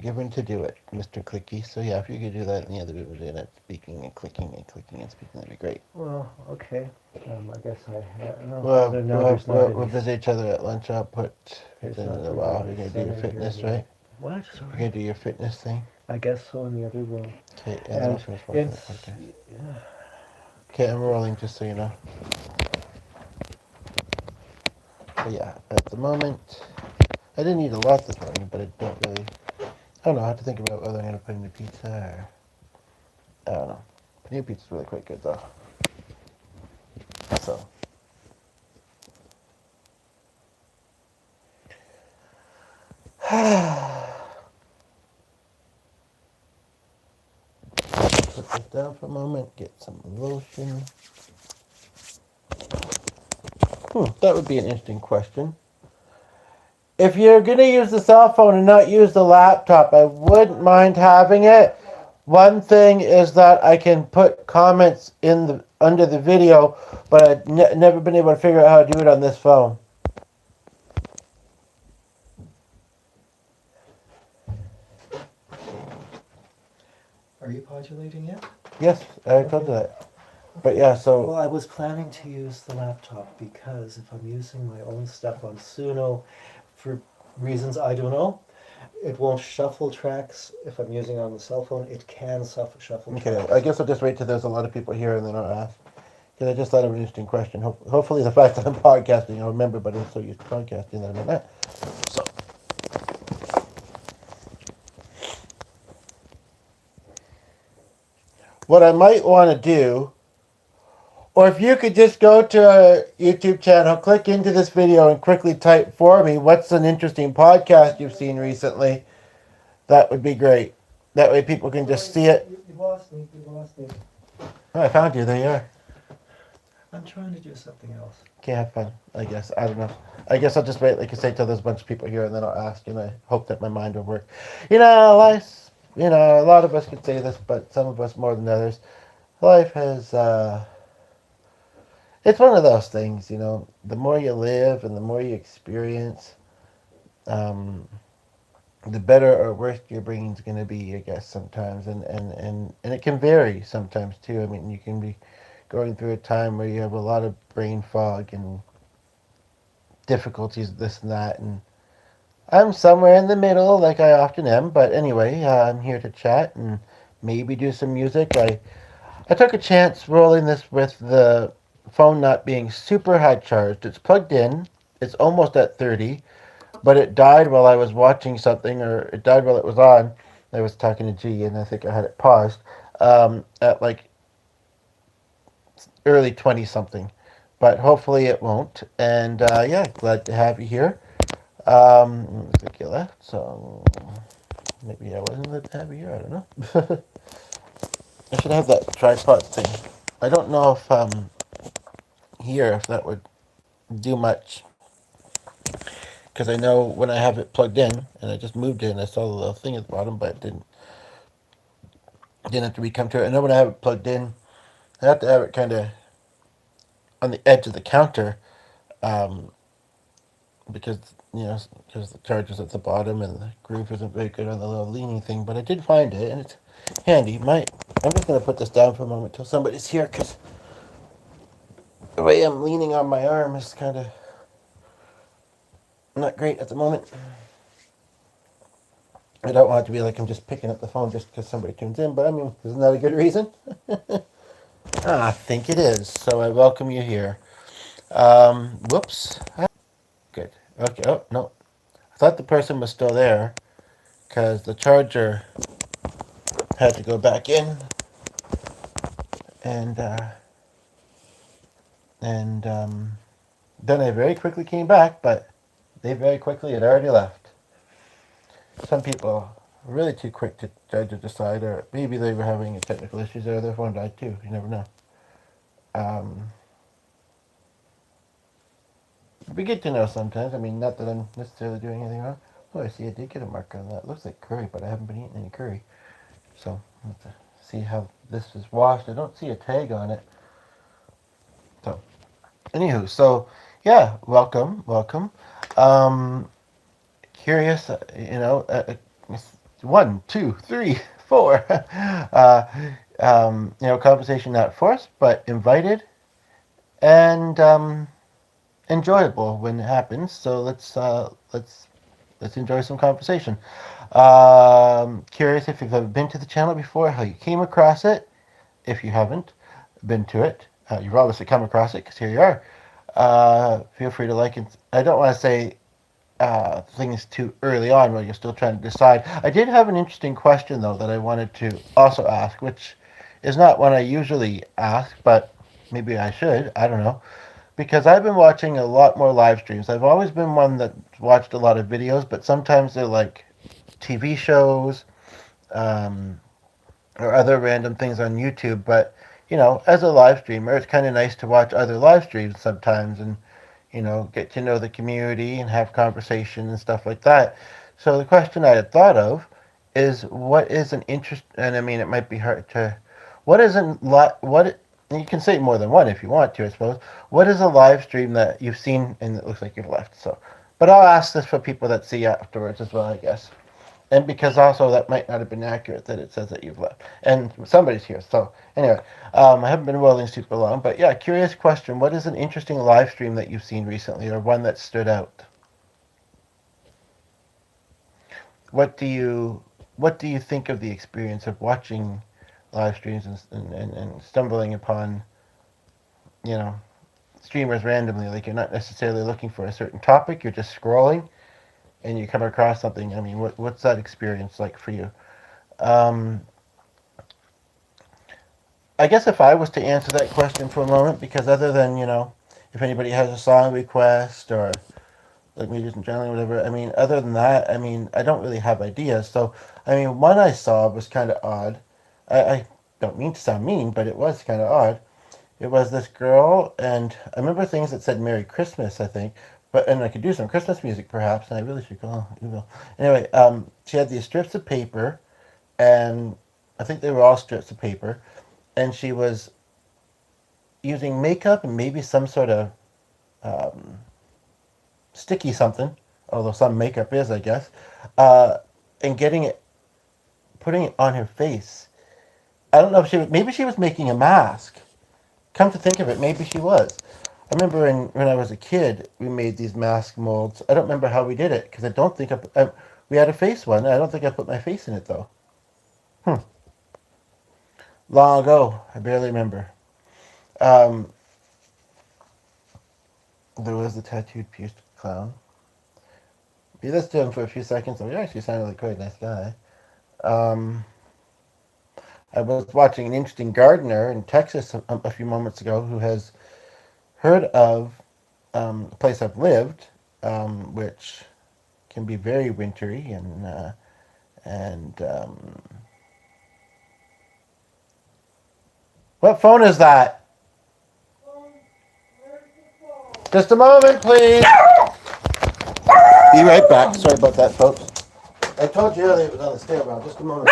given to do it, Mr. Clicky. So yeah, if you could do that, and the other people do that, speaking and clicking and clicking and speaking, that'd be great. Well, okay. I guess no, We'll visit each other at lunch. I'll put there's in not a really while. any You're gonna do your center here fitness, anyway. right? What? You're Sorry. gonna do your fitness thing. I guess so in the other room. Okay, and then I'll And finish watching the it's podcast. Okay, I'm rolling, just so you know. But yeah, at the moment, I didn't eat a lot this morning, but I don't really. I don't know. I have to think about whether I'm gonna put in the pizza or I don't know. Paneer pizza's really quite good though. So put this down for a moment. Get some lotion. That would be an interesting question. If you're going to use the cell phone and not use the laptop, I wouldn't mind having it. One thing is that I can put comments in the under the video, but I've never been able to figure out how to do it on this phone. Are you modulating it? Yes, I told you that. But yeah, Well, so I was planning to use the laptop because if I'm using my own stuff on Suno for reasons I don't know, it won't shuffle tracks. If I'm using it on the cell phone, it can shuffle okay, tracks. I guess I'll just wait till there's a lot of people here and then I'll ask. Because I just thought of an interesting question. Hopefully, the fact that I'm podcasting, I'll remember, but I'm so used to podcasting that I'm not that. So, what I might want to do, or if you could just go to our YouTube channel, click into this video, and quickly type for me what's an interesting podcast you've seen recently, that would be great. That way people can just see it. You lost me. You lost me. Oh, I found you. There you are. I'm trying to do something else. Okay, have fun, I guess. I don't know. I guess I'll just wait, like I say, till there's a bunch of people here, and then I'll ask, and I hope that my mind will work. Life, a lot of us could say this, but some of us more than others. Life has, it's one of those things, the more you live and the more you experience, um, the better or worse your brain's going to be, I guess, sometimes. And it can vary sometimes, too. I mean, you can be going through a time where you have a lot of brain fog and difficulties, this and that, and I'm somewhere in the middle, like I often am. But anyway, I'm here to chat and maybe do some music. I took a chance rolling this with the phone not being super high charged. It's plugged in. It's almost at 30, but it died while I was watching something, or it died while it was on. I was talking to G, and I think I had it paused at like early 20 something. But hopefully it won't. And yeah, glad to have you here. I think you left, so maybe I wasn't glad to have you here. I don't know. I should have that tripod thing. I don't know if here if that would do much, because I know when I have it plugged in and I just moved it and I saw the little thing at the bottom, but it didn't have to become to it. I know when I have it plugged in, I have to have it kind of on the edge of the counter, um, because because the charger's at the bottom and the groove isn't very good on the little leaning thing. But I did find it and it's handy. I'm just gonna put this down for a moment till somebody's here, because the way I'm leaning on my arm is kind of not great at the moment. I don't want it to be like I'm just picking up the phone just because somebody tunes in, but I mean, isn't that a good reason? I think it is. So I welcome you here. Whoops. Good. Okay. Oh, no. I thought the person was still there because the charger had to go back in, and then I very quickly came back, but they very quickly had already left. Some people are really too quick to judge or decide, or maybe they were having technical issues or their phone died too. You never know. Um, it'd be good to know sometimes. I mean, not that I'm necessarily doing anything wrong. Oh, I see I did get a mark on that. It looks like curry, but I haven't been eating any curry. So, I'll have to see how this is washed. I don't see a tag on it. So, anywho, so yeah, welcome. Um, Curious, one, two, three, four. uh, conversation not forced but invited and enjoyable when it happens. So let's enjoy some conversation. Curious if you've ever been to the channel before, how you came across it. If you haven't been to it, you've obviously come across it because here you are. Feel free to like it. I don't want to say things too early on while you're still trying to decide. I did have an interesting question though that I wanted to also ask, which is not one I usually ask, but maybe I should. I don't know because I've been watching a lot more live streams. I've always been one that watched a lot of videos, but sometimes they're like TV shows um, or other random things on YouTube. But as a live streamer, it's kind of nice to watch other live streams sometimes and get to know the community and have conversation and stuff like that. So the question I had thought of is, what is an interest? And I mean, it might be hard to. What is an what? You can say more than one if you want to, I suppose. What is a live stream that you've seen and it looks like you've left? So, but I'll ask this for people that see afterwards as well, I guess. And because also that might not have been accurate that it says that you've left. And somebody's here. So anyway, I haven't been rolling super long, but yeah, curious question. What is an interesting live stream that you've seen recently or one that stood out? What do you what do you think of the experience of watching live streams and stumbling upon, you know, streamers randomly? Like you're not necessarily looking for a certain topic, you're just scrolling and you come across something. I mean, what's that experience like for you? Um, I guess if I was to answer that question for a moment, because other than, if anybody has a song request or like music in general, whatever, I mean, other than that, I mean, I don't really have ideas. So, I mean, one I saw was kind of odd. I don't mean to sound mean, but it was kind of odd. It was this girl, and I remember things that said Merry Christmas, I think, and I could do some Christmas music perhaps, and I really should go. You will. Anyway, she had these strips of paper, and I think they were all strips of paper, and she was using makeup and maybe some sort of um, sticky something, although some makeup is, I guess, uh, and putting it on her face. I don't know if maybe she was making a mask. Come to think of it, maybe she was. I remember when I was a kid, we made these mask molds. I don't remember how we did it because I don't think we had a face one. I don't think I put my face in it though. Hmm. Long ago, I barely remember. Um, there was the tattooed pierced clown. We listened to him for a few seconds. So he actually sounded like quite a nice guy. Um, I was watching an interesting gardener in Texas a few moments ago who has heard of a place I've lived, which can be very wintry and what phone is that? Just a moment, please. Be right back. Sorry about that, folks. I told you earlier it was on the stairwell. Just a moment.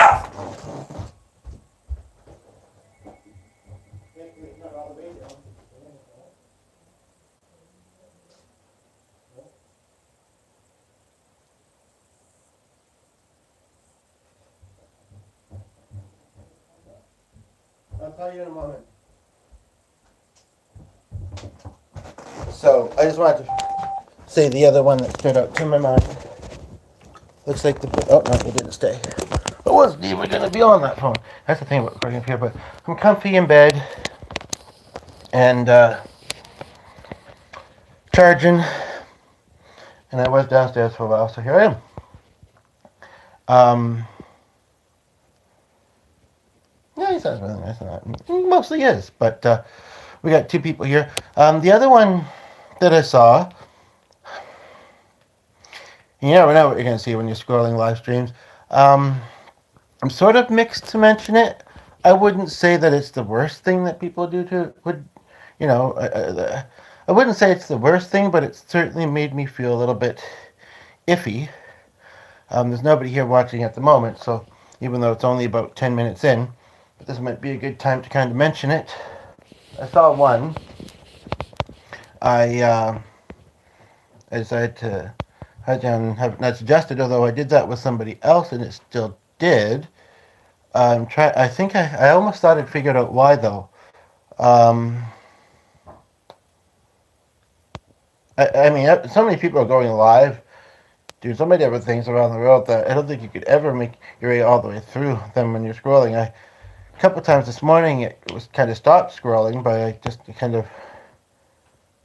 I'll tell you in a moment. So I just wanted to say the other one that stood out to my mind. Looks like oh no, it didn't stay. I wasn't even gonna be on that phone. That's the thing about recording up here. But I'm comfy in bed and charging, and I was downstairs for a while, so here I am. Um, yeah, he sounds really nice. He mostly is, but we got two people here. The other one that I saw, you never know what you're gonna see when you're scrolling live streams. Um, I'm sort of mixed to mention it. I wouldn't say that it's the worst thing that people do you know, I wouldn't say it's the worst thing, but it certainly made me feel a little bit iffy. There's nobody here watching at the moment, so even though it's only about 10 minutes in, but this might be a good time to kind of mention it. I saw one. I decided to have it not suggested, although I did that with somebody else and it still did. I think I almost thought I'd figured out why though. Um, I mean, so many people are going live, doing so many different things around the world that I don't think you could ever make your way all the way through them when you're scrolling. A couple times this morning it was kind of stopped scrolling, but I just kind of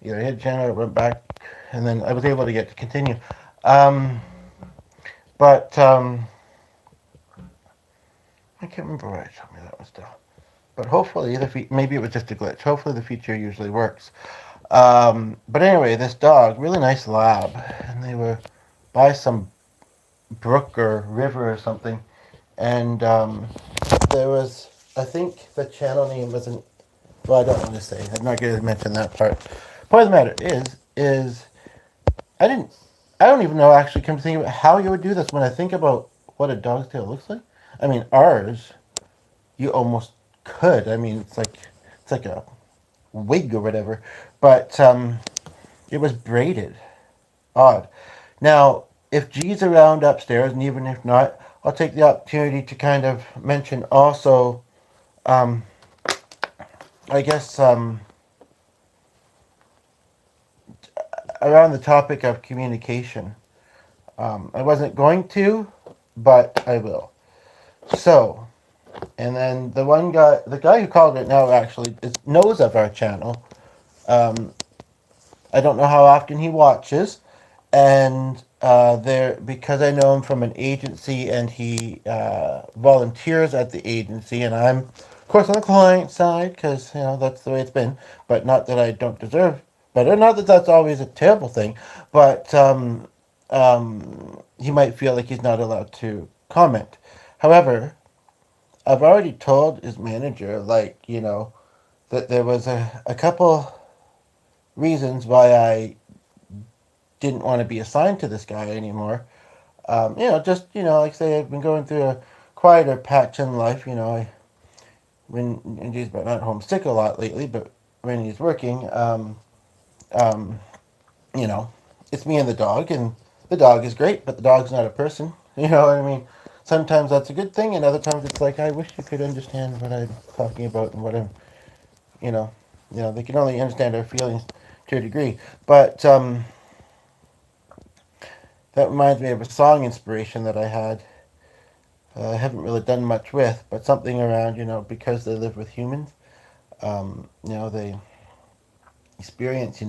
either hit channel or went back, and then I was able to get to continue. Um, but I can't remember why it showed me that one still. But hopefully maybe it was just a glitch. Hopefully the feature usually works. But anyway, this dog, really nice lab, and they were by some brook or river or something, and there was, I think the channel name wasn't. Well, I don't want to say. I'm not going to mention that part. Point of the matter is I didn't. I don't even know actually. Come to think about how you would do this when I think about what a dog's tail looks like. I mean, ours, you almost could. I mean, it's like a wig or whatever, but it was braided. Odd. Now, if G's around upstairs, and even if not, I'll take the opportunity to kind of mention also, um, I guess, around the topic of communication. I wasn't going to, but I will. So, and then the guy who called it now actually knows of our channel. Um, I don't know how often he watches, and there because I know him from an agency, and he volunteers at the agency, and I'm of course on the client side because that's the way it's been. But not that I don't deserve better. Not that that's always a terrible thing, but he might feel like he's not allowed to comment. However, I've already told his manager, that there was a couple reasons why I didn't want to be assigned to this guy anymore. Just like I say, I've been going through a quieter patch in life. When he's been at home sick a lot lately, but when he's working, um, you know, it's me and the dog, and the dog is great, but the dog's not a person. You know what I mean? Sometimes that's a good thing, and other times it's like I wish you could understand what I'm talking about and what I'm, you know, they can only understand our feelings to a degree. But that reminds me of a song inspiration that I had. I haven't really done much with, but something around, because they live with humans, they experience,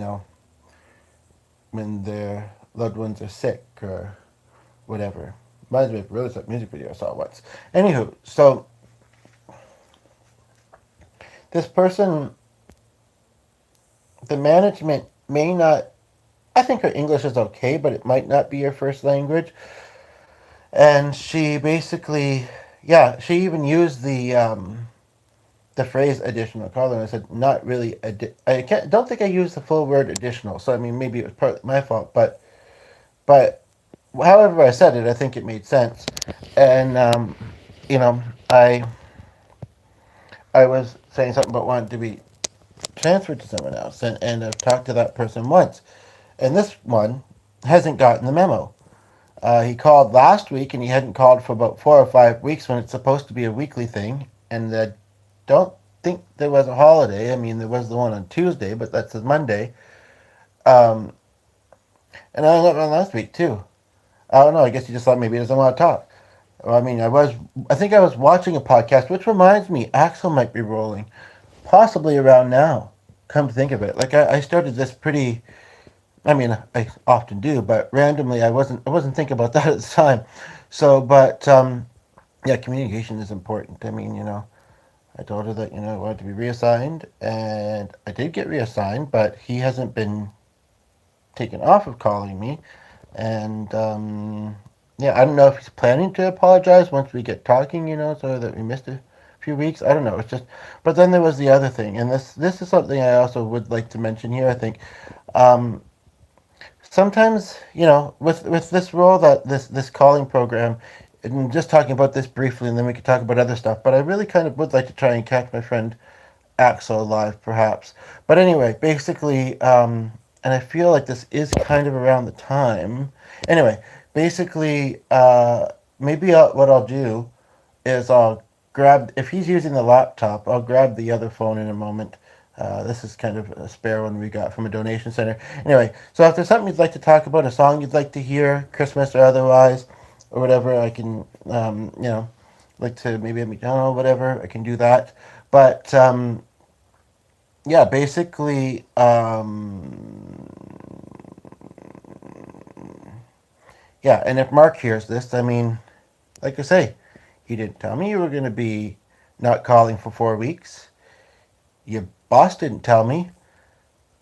when their loved ones are sick or whatever. Reminds me of a really sick music video I saw once. Anywho, so this person, the management may not, I think her English is okay, but it might not be her first language. And she basically, yeah, she even used the phrase additional color. And I said, not really. Don't think I used the full word additional. So I mean, maybe it was partly my fault, but however I said it, I think it made sense. And you know, I I was saying something about wanting to be transferred to someone else, and I've talked to that person once, and this one hasn't gotten the memo. He called last week, and he hadn't called for about 4 or 5 weeks when it's supposed to be a weekly thing, and I don't think there was a holiday. I mean, there was the one on Tuesday, but that's a Monday. Um, and I got one last week too. I don't know. I guess he just thought maybe he doesn't want to talk. Well, I mean, I think I was watching a podcast, which reminds me, Axel might be rolling, possibly around now. Come to think of it, like I started this pretty. I mean, I often do, but randomly, I wasn't thinking about that at the time. So, but yeah, communication is important. I mean, I told her that I wanted to be reassigned, and I did get reassigned, but he hasn't been taken off of calling me, and yeah, I don't know if he's planning to apologize once we get talking, so that we missed a few weeks. I don't know. It's just, but then there was the other thing, and this is something I also would like to mention here. I think um, sometimes, with this role that this calling program, and just talking about this briefly, and then we could talk about other stuff. But I really kind of would like to try and catch my friend Axel live, perhaps. But anyway, basically, and I feel like this is kind of around the time. Anyway, basically, maybe what I'll do. is I'll grab, if he's using the laptop, I'll grab the other phone in a moment. This is kind of a spare one we got from a donation center. Anyway, so if there's something you'd like to talk about, a song you'd like to hear, Christmas or otherwise, or whatever, I can, like to maybe a McDonald's, whatever, I can do that. But yeah, basically, yeah, and if Mark hears this, I mean, like I say, you didn't tell me you were going to be not calling for 4 weeks. Your boss didn't tell me.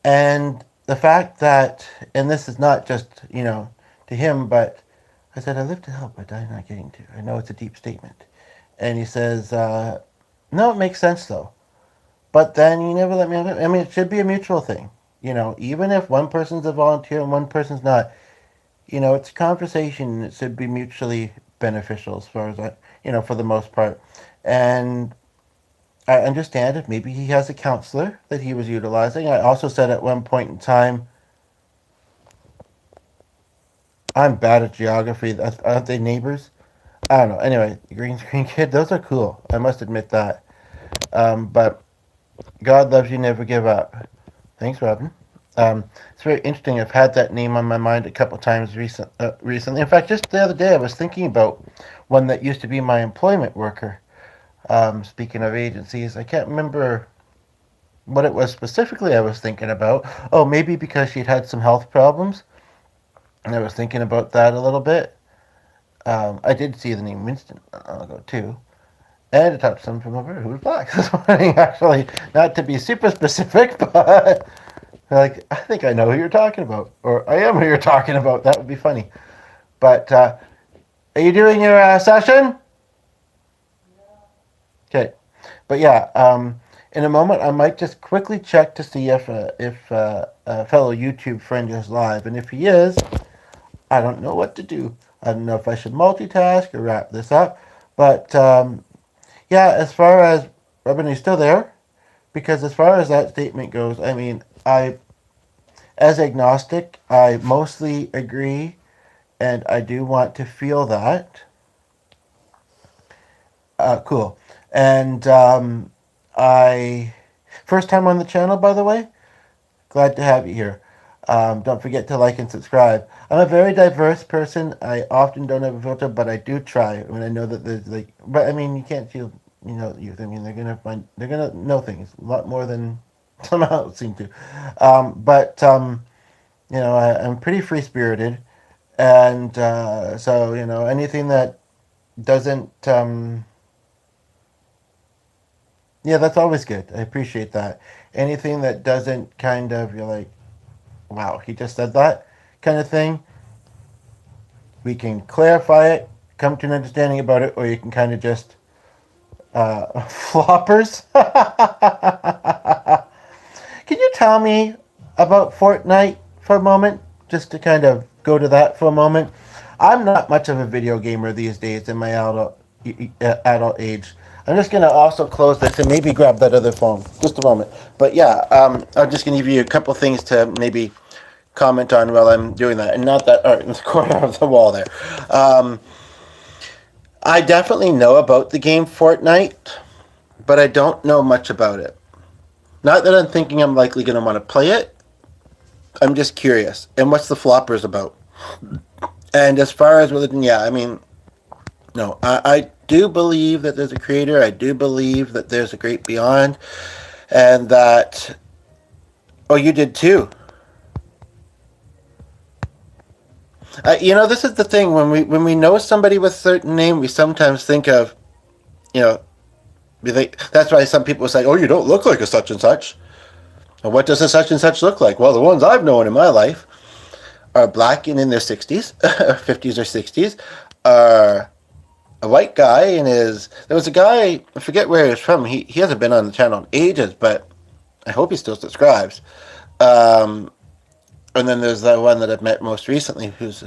And the fact that, and this is not just, to him, but I said, I live to help, but I'm not getting to. I know it's a deep statement. And he says, no, it makes sense though. But then you never let me have it. I mean, it should be a mutual thing. Even if one person's a volunteer and one person's not, it's a conversation. It should be mutually beneficial as far as for the most part. And I understand if maybe he has a counselor that he was utilizing. I also said at one point in time, I'm bad at geography. Aren't they neighbors? I don't know. Anyway, green screen kid, those are cool. I must admit that. But God loves you, never give up. Thanks, Robin. It's very interesting. I've had that name on my mind a couple times recently. In fact, just the other day, I was thinking about one that used to be my employment worker. Speaking of agencies, I can't remember what it was specifically I was thinking about. Oh, maybe because she'd had some health problems, and I was thinking about that a little bit. I did see the name Winston ago too, and I talked to someone from over who was black this morning. Actually, not to be super specific, but like I think I know who you're talking about, or I am who you're talking about. That would be funny. But are you doing your session? Okay, but yeah, in a moment I might just quickly check to see if a fellow YouTube friend is live, and if he is, I don't know what to do. I don't know if I should multitask or wrap this up, but yeah, as far as Robin, are you still there? Because as far as that statement goes, I mean, as agnostic, I mostly agree, and I do want to feel that. Cool. And I first time on the channel, by the way. Glad to have you here. Don't forget to like and subscribe. I'm a very diverse person. I often don't have a filter, but I do try when I know that there's like. But I mean, you can't feel. Youth. I mean, they're gonna know things a lot more than some else seem to. But I'm pretty free spirited, and so anything that doesn't. Yeah, that's always good. I appreciate that. Anything that doesn't kind of, you're like, wow, he just said that kind of thing, we can clarify it, come to an understanding about it, or you can kind of just floppers. Can you tell me about Fortnite for a moment? Just to kind of go to that for a moment. I'm not much of a video gamer these days in my adult age. I'm just going to also close this and maybe grab that other phone. Just a moment. But yeah, I'm just going to give you a couple things to maybe comment on while I'm doing that. And not that art in the corner of the wall there. I definitely know about the game Fortnite, but I don't know much about it. Not that I'm thinking I'm likely going to want to play it. I'm just curious. And what's the floppers about? And as far as religion, yeah, I mean, no, I do believe that there's a creator. I do believe that there's a great beyond. And that, oh, you did too. This is the thing. When we know somebody with a certain name, we sometimes think of, you know, we think, that's why some people say, oh, you don't look like a such and such. And what does a such and such look like? Well, the ones I've known in my life are black and in their 60s, 50s or 60s, are a white guy in his... There was a guy, I forget where he was from. He hasn't been on the channel in ages, but I hope he still subscribes. And then there's the one that I've met most recently who's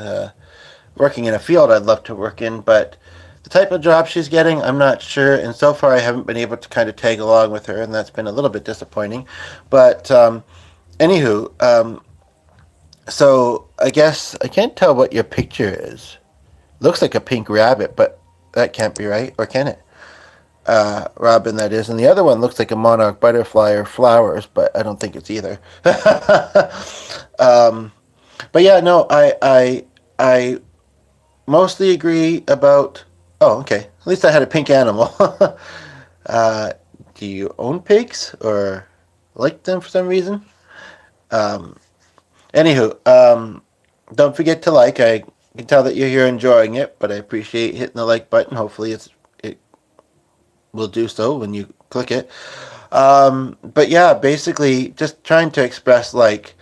working in a field I'd love to work in, but the type of job she's getting, I'm not sure, and so far I haven't been able to kind of tag along with her, and that's been a little bit disappointing. But anywho, so I guess I can't tell what your picture is. Looks like a pink rabbit, but That can't be right, or can it? Robin, that is, and the other one looks like a monarch butterfly or flowers, but I don't think it's either. um, but yeah, no, I mostly agree about. Oh, okay. At least I had a pink animal. uh, do you own pigs or like them for some reason? Um, Anywho, don't forget to like. I can tell that you're here enjoying it, but I appreciate hitting the like button. Hopefully, it will do so when you click it. But yeah, basically, just trying to express like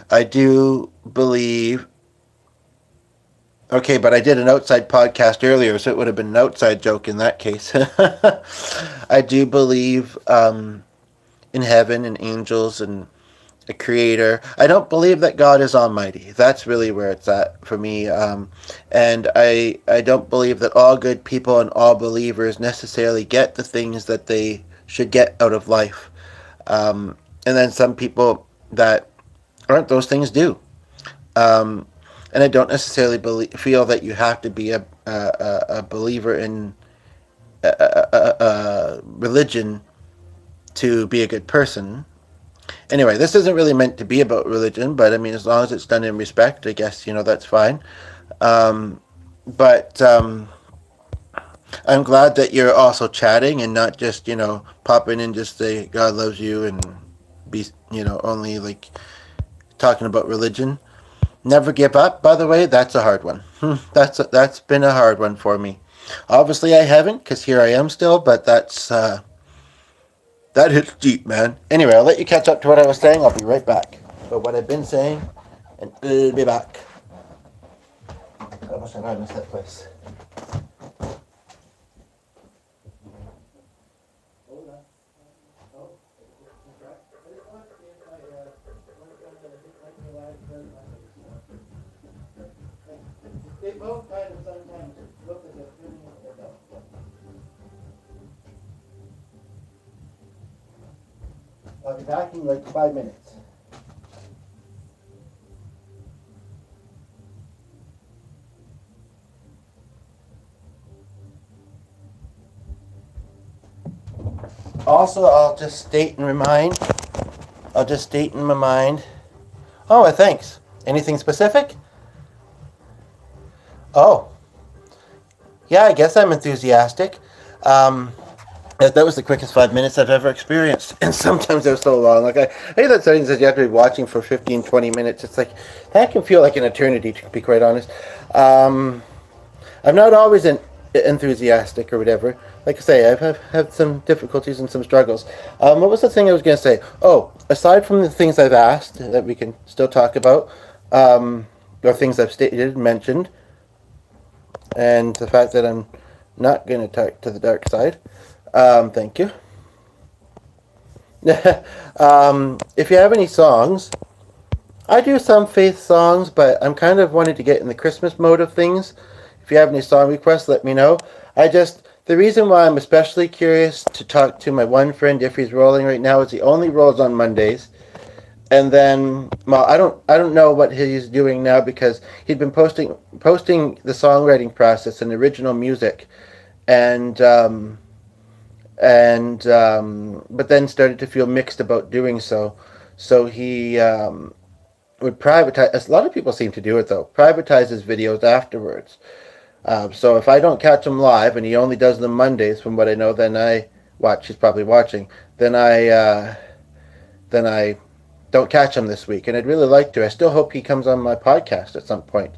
I do believe. Okay, but I did an outside podcast earlier, so it would have been an outside joke in that case. I do believe in heaven and angels and a creator. I don't believe that God is almighty. That's really where it's at for me. And I don't believe that all good people and all believers necessarily get the things that they should get out of life. And then some people that aren't those things do. Um, and I don't necessarily feel that you have to be a believer in religion to be a good person. Anyway, this isn't really meant to be about religion, but I mean, as long as it's done in respect, I guess, that's fine. Um, but I'm glad that you're also chatting and not just, popping in just say God loves you and be, only like talking about religion. Never give up, by the way, that's a hard one. That's been a hard one for me. Obviously, I haven't, because here I am still, but that hits deep, man. Anyway, I'll let you catch up to what I was saying. I'll be right back. But what I've been saying, and I'll be back. I wish I missed that place. They both kind of sometimes look as if they don't. I'll be back in like 5 minutes. Also, I'll just state in my mind. Oh, thanks. Anything specific? Oh, yeah, I guess I'm enthusiastic. Um, that was the quickest 5 minutes I've ever experienced. And sometimes they're so long. Like, I hear that setting says you have to be watching for 15, 20 minutes. It's like, that can feel like an eternity, to be quite honest. I'm not always enthusiastic or whatever. Like I say, I've had some difficulties and some struggles. What was the thing I was going to say? Oh, aside from the things I've asked that we can still talk about, or things I've stated, mentioned, and the fact that I'm not going to talk to the dark side, thank you. If you have any songs, I do some faith songs, but I'm kind of wanting to get in the Christmas mode of things. If you have any song requests, let me know. The reason why I'm especially curious to talk to my one friend, if he's rolling right now, is he only rolls on Mondays. And then, well, I don't know what he's doing now because he'd been posting the songwriting process and original music, and but then started to feel mixed about doing so. So he would privatize. As a lot of people seem to do it though, privatize his videos afterwards. So if I don't catch him live, and he only does them Mondays, from what I know, then I watch. He's probably watching. Then I don't catch him this week, and I'd really like to. I still hope he comes on my podcast at some point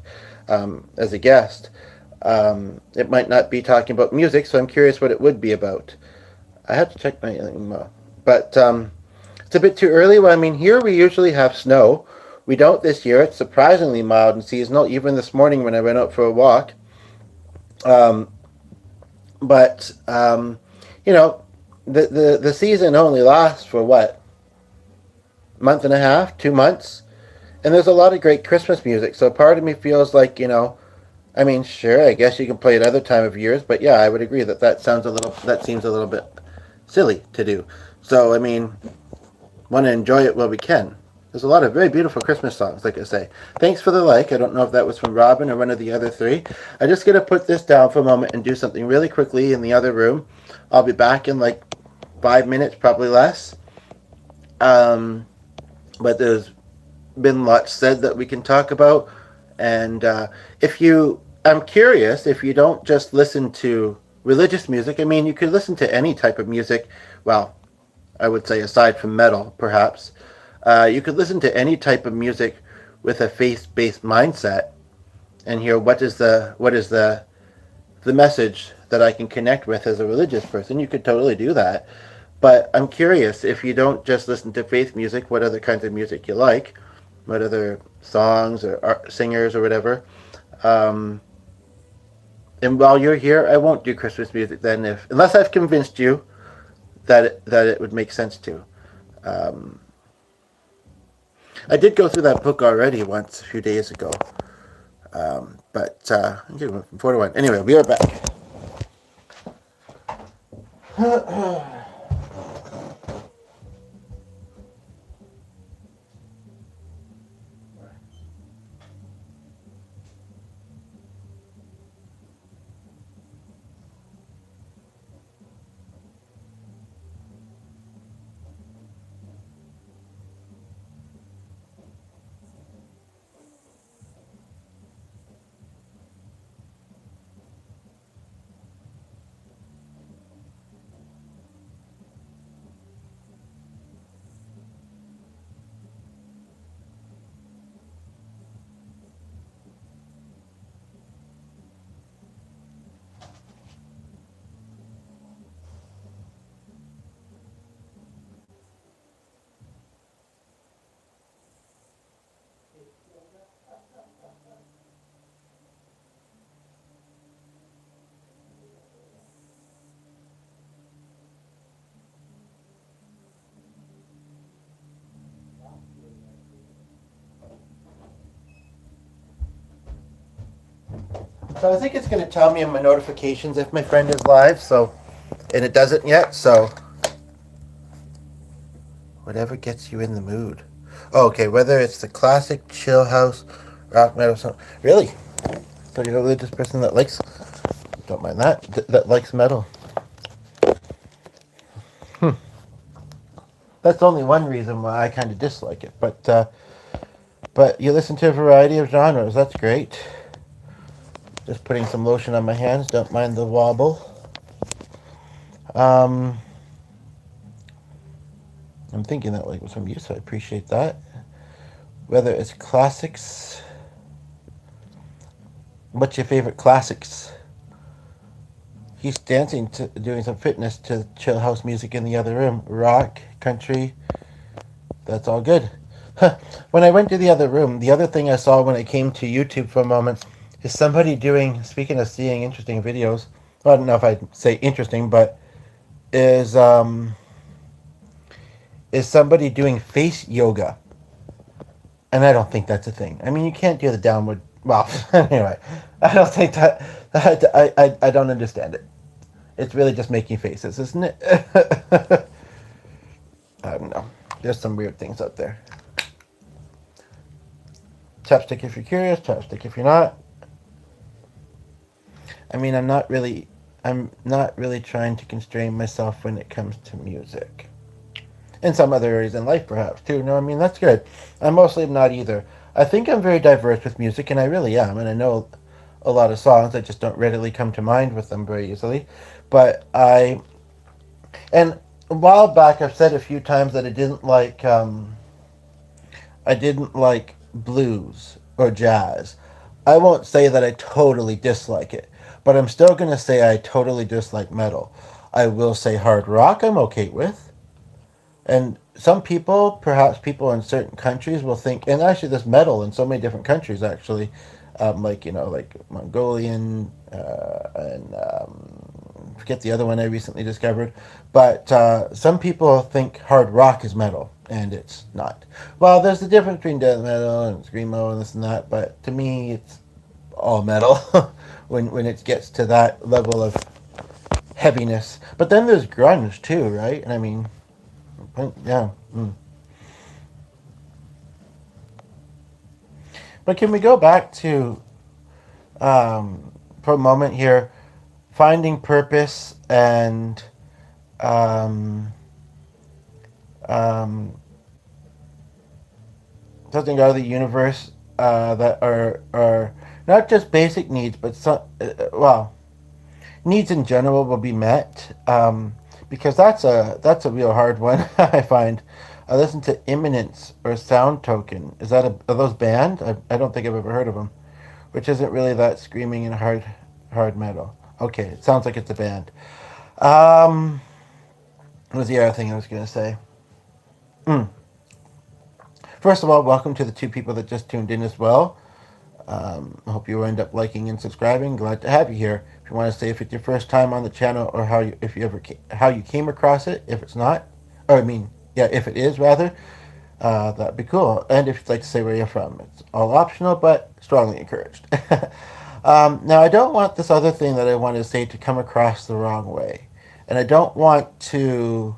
as a guest. It might not be talking about music, so I'm curious what it would be about. I have to check my but it's a bit too early. Well, I mean, here we usually have snow. We don't this year. It's surprisingly mild and seasonal, even this morning when I went out for a walk. Um, but you know, the season only lasts for what, month and a half, 2 months, and there's a lot of great Christmas music. So part of me feels like, I mean, sure, I guess you can play it other time of years, but yeah, I would agree that seems a little bit silly to do. So I mean, want to enjoy it while we can. There's a lot of very beautiful Christmas songs, like I say. Thanks for the like. I don't know if that was from Robin or one of the other three. I'm just going to put this down for a moment and do something really quickly in the other room. I'll be back in like 5 minutes, probably less. Um, but there's been lots said that we can talk about. And if you, I'm curious, if you don't just listen to religious music, I mean, you could listen to any type of music. Well, I would say aside from metal, perhaps. You could listen to any type of music with a faith-based mindset and hear what is the message that I can connect with as a religious person. You could totally do that. But I'm curious, if you don't just listen to faith music, what other kinds of music you like, what other songs or singers or whatever. Um, and while you're here, I won't do Christmas music then, if unless I've convinced you that it would make sense to. Um, I did go through that book already once a few days ago, but I'm getting from 4 to 1. Anyway, we are back. So I think it's going to tell me in my notifications if my friend is live. So, and it doesn't yet. So, whatever gets you in the mood. Oh, okay, whether it's the classic chill house, rock metal song. Really? So you're a religious person that likes, don't mind that, that likes metal. That's only one reason why I kind of dislike it. But you listen to a variety of genres. That's great. Just putting some lotion on my hands. Don't mind the wobble. Um, I'm thinking that like was from you, so I appreciate that. Whether it's classics, what's your favorite classics? He's dancing to doing some fitness to chill house music in the other room. Rock, country, that's all good. When I went to the other room, the other thing I saw when I came to YouTube for a moment is somebody doing, speaking of seeing interesting videos, well, I don't know if I'd say interesting, but is is somebody doing face yoga. And I don't think that's a thing. I mean, you can't do the downward. Well, anyway, I don't think that. I don't understand it. It's really just making faces, isn't it? I don't know. There's some weird things out there. Chapstick if you're curious, chapstick if you're not. I mean, I'm not really trying to constrain myself when it comes to music. In some other areas in life, perhaps, too. No, I mean, that's good. I'm mostly not either. I think I'm very diverse with music, and I really am. And I know a lot of songs that just don't readily come to mind with them very easily. But and a while back, I've said a few times that I didn't like blues or jazz. I won't say that I totally dislike it, but I'm still going to say I totally dislike metal. I will say hard rock I'm okay with. And some people, perhaps people in certain countries, will think, and actually, there's metal in so many different countries, actually, like like Mongolian and forget the other one I recently discovered. But some people think hard rock is metal, and it's not. Well, there's a difference between death metal and screamo and this and that, but to me, it's all metal when it gets to that level of heaviness. But then there's grunge, too, right? And I mean, yeah. Mm. But can we go back to for a moment here, finding purpose and um, um, something out of the universe that are not just basic needs, but some well needs in general will be met. Because that's a real hard one. I find. I listen to Imminence or Sound Token. Are those banned? I don't think I've ever heard of them. Which isn't really that screaming and hard metal. Okay, it sounds like it's a band. Um, what was the other thing I was gonna say? Mm. First of all, welcome to the two people that just tuned in as well. I hope you end up liking and subscribing. Glad to have you here. If you want to say if it's your first time on the channel or if you ever how you came across it, if it's not, or I mean, yeah, if it is rather, that'd be cool. And if you'd like to say where you're from, it's all optional, but strongly encouraged. Now, I don't want this other thing that I want to say to come across the wrong way, and I don't want to.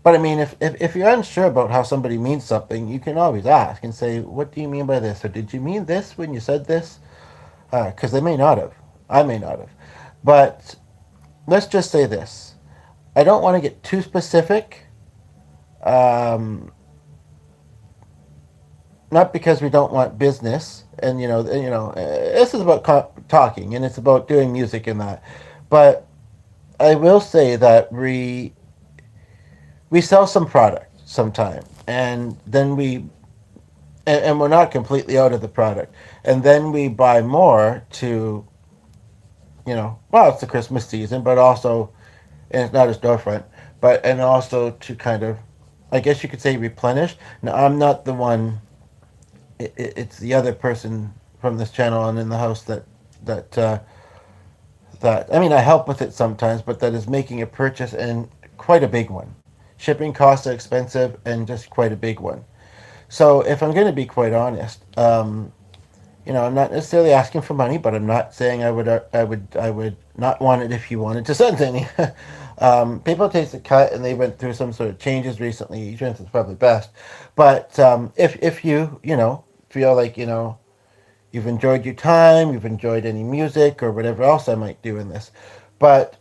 But I mean, if you're unsure about how somebody means something, you can always ask and say, "What do you mean by this?" Or "Did you mean this when you said this?" Because they may not have. I may not have. But let's just say this. I don't want to get too specific. Um, Not because we don't want business, and this is about talking, and it's about doing music and that. But I will say that we sell some product sometime, and then and we're not completely out of the product, and then we buy more to well, it's the Christmas season, but also, and it's not a storefront, but and also to kind of, I guess you could say, replenish. Now, I'm not the one. It's the other person from this channel and in the house that that I mean, I help with it sometimes, but that is making a purchase, and quite a big one. Shipping costs are expensive and just quite a big one. So if I'm going to be quite honest, I'm not necessarily asking for money, but I'm not saying I would not want it if you wanted to send any. People takes a cut, and they went through some sort of changes recently. Insurance is probably best, but if you feel like you've enjoyed your time, you've enjoyed any music or whatever else I might do in this, but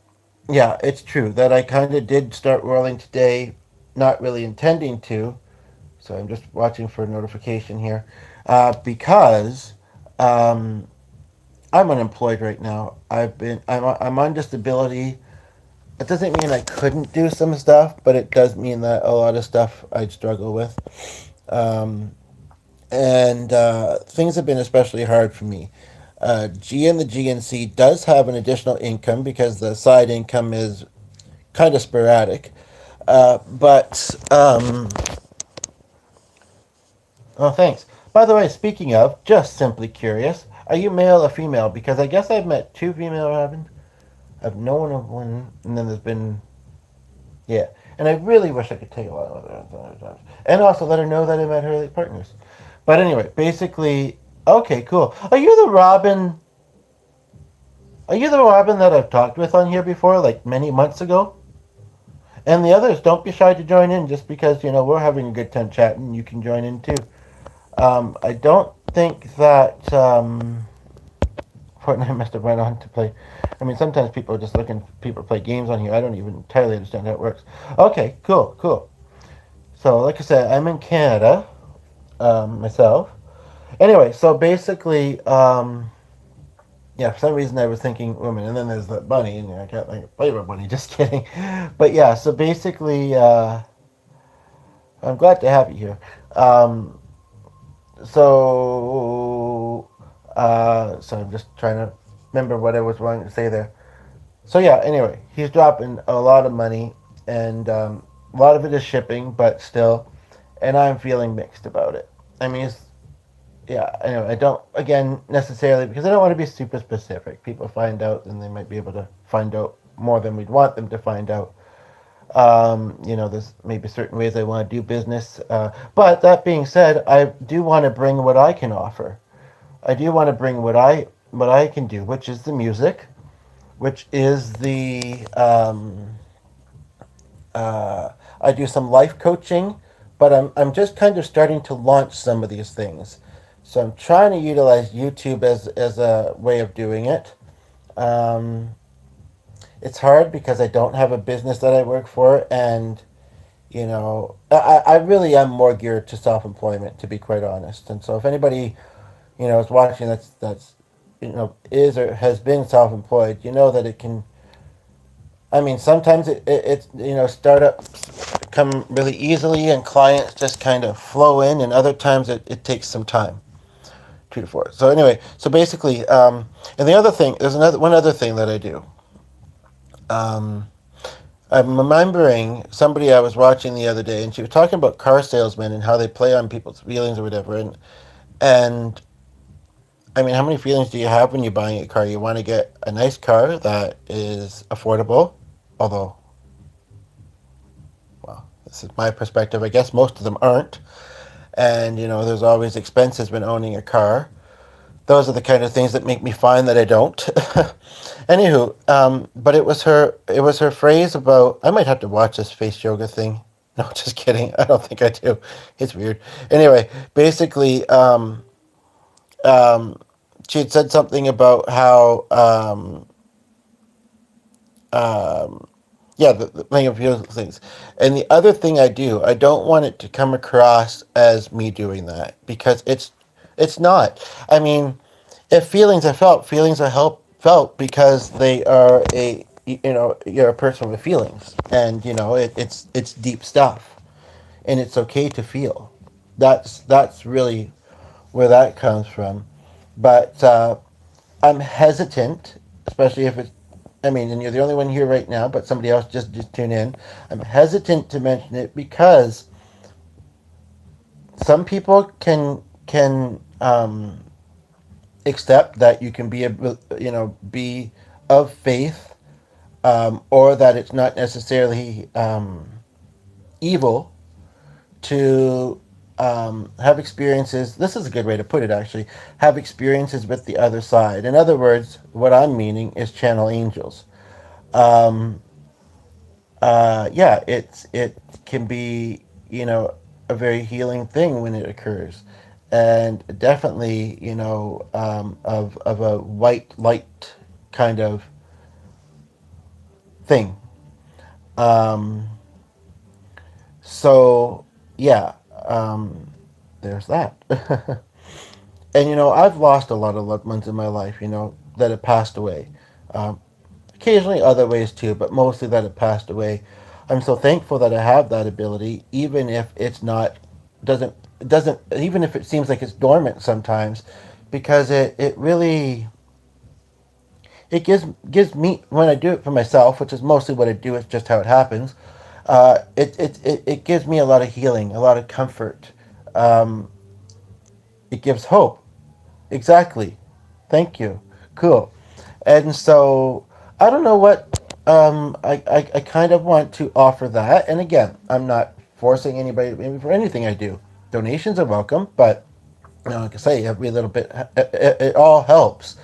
yeah, it's true that I kind of did start rolling today, not really intending to. So I'm just watching for a notification here, because um, I'm unemployed right now. I'm on disability. It doesn't mean I couldn't do some stuff, but it does mean that a lot of stuff I'd struggle with. Um, and things have been especially hard for me. G and the GNC does have an additional income because the side income is kind of sporadic. But oh, thanks. By the way, speaking of, just simply curious, are you male or female? Because I guess I've met two female Robins. I've known of one, and then there's been, yeah. And I really wish I could take a lot of other times. And also let her know that I met her partners. But anyway, basically, okay, cool. Are you the Robin that I've talked with on here before, like many months ago? And the others, don't be shy to join in just because, we're having a good time chatting. You can join in too. I don't think that Fortnite must have went on to play. I mean, sometimes people are just looking people play games on here. I don't even entirely understand how it works. Okay, cool, cool. So, like I said, I'm in Canada myself. Anyway, so basically, yeah, for some reason I was thinking women, and then there's the bunny, and I can't think of flavor bunny. Just kidding. But yeah, so basically, I'm glad to have you here. Um, so I'm just trying to remember what I was wanting to say there. So yeah, anyway, he's dropping a lot of money, and a lot of it is shipping, but still, and I'm feeling mixed about it. I mean, yeah, anyway, I don't, again, necessarily, because I don't want to be super specific. People find out, and they might be able to find out more than we'd want them to find out. There's maybe certain ways I want to do business. But that being said, I do want to bring what I can offer. I do want to bring what I can do, which is the music, which is the I do some life coaching, but I'm just kind of starting to launch some of these things. So I'm trying to utilize YouTube as a way of doing it. Um, it's hard because I don't have a business that I work for, and I really am more geared to self employment, to be quite honest. And so if anybody is watching that's is or has been self employed, that it can. I mean, sometimes it's startups come really easily and clients just kind of flow in, and other times it takes some time. 2 to 4. So anyway, so basically, and the other thing, there's one other thing that I do. Um, I'm remembering somebody I was watching the other day, and she was talking about car salesmen and how they play on people's feelings or whatever. And I mean, how many feelings do you have when you're buying a car? You want to get a nice car that is affordable, although, well, this is my perspective. I guess most of them aren't. And there's always expenses when owning a car. Those are the kind of things that make me find that I don't. Anywho, but it was her phrase about. I might have to watch this face yoga thing. No, just kidding. I don't think I do. It's weird. Anyway, basically, um, she had said something about how um, yeah, the playing of beautiful things. And the other thing I do, I don't want it to come across as me doing that, because it's not. I mean, if feelings are felt, feelings are felt because they are you're a person with feelings, and it's deep stuff, and it's okay to feel. That's really where that comes from. But I'm hesitant, especially if it's. I mean, and you're the only one here right now, but somebody else just tune in. I'm hesitant to mention it because some people can accept that you can be of faith, or that it's not necessarily evil to have experiences. This is a good way to put it, actually. Have experiences with the other side. In other words, what I'm meaning is channel angels. Um, yeah, it can be a very healing thing when it occurs, and definitely of a white light kind of thing. Um, so yeah, um, there's that. And I've lost a lot of loved ones in my life, that have passed away. Um, Occasionally other ways too, but mostly that have passed away. I'm so thankful that I have that ability, even if it's not doesn't doesn't even if it seems like it's dormant sometimes, because it really it gives me, when I do it for myself, which is mostly what I do. It's just how it happens. It gives me a lot of healing, a lot of comfort. Um, it gives hope. Exactly. Thank you. Cool. And so I don't know what I kind of want to offer that. And again, I'm not forcing anybody for anything I do. Donations are welcome, but like I say, every little bit, it all helps,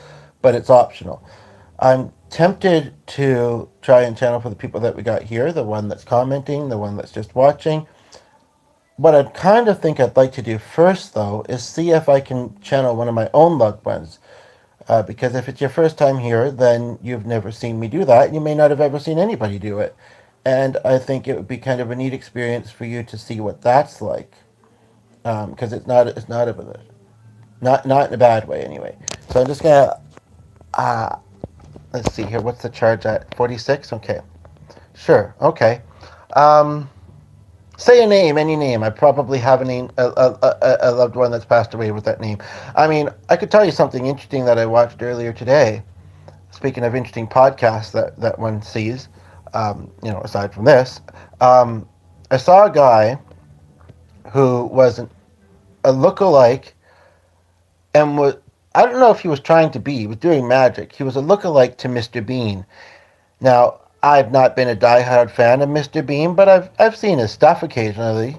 but it's optional. I'm tempted to try and channel for the people that we got here, the one that's commenting, the one that's just watching. What I kind of think I'd like to do first, though, is see if I can channel one of my own loved ones. Because if it's your first time here, then you've never seen me do that. You may not have ever seen anybody do it. And I think it would be kind of a neat experience for you to see what that's like. Because it's not in a bad way anyway. So I'm just gonna let's see here. What's the charge at? 46. Okay, sure. Okay. Um, Say a name, any name. I probably have a loved one that's passed away with that name. I mean, I could tell you something interesting that I watched earlier today. Speaking of interesting podcasts that one sees, aside from this, I saw a guy who was a look-alike, and was, I don't know if he was trying to be, he was doing magic. He was a look-alike to Mr. Bean. Now, I've not been a die-hard fan of Mr. Bean, but I've seen his stuff occasionally.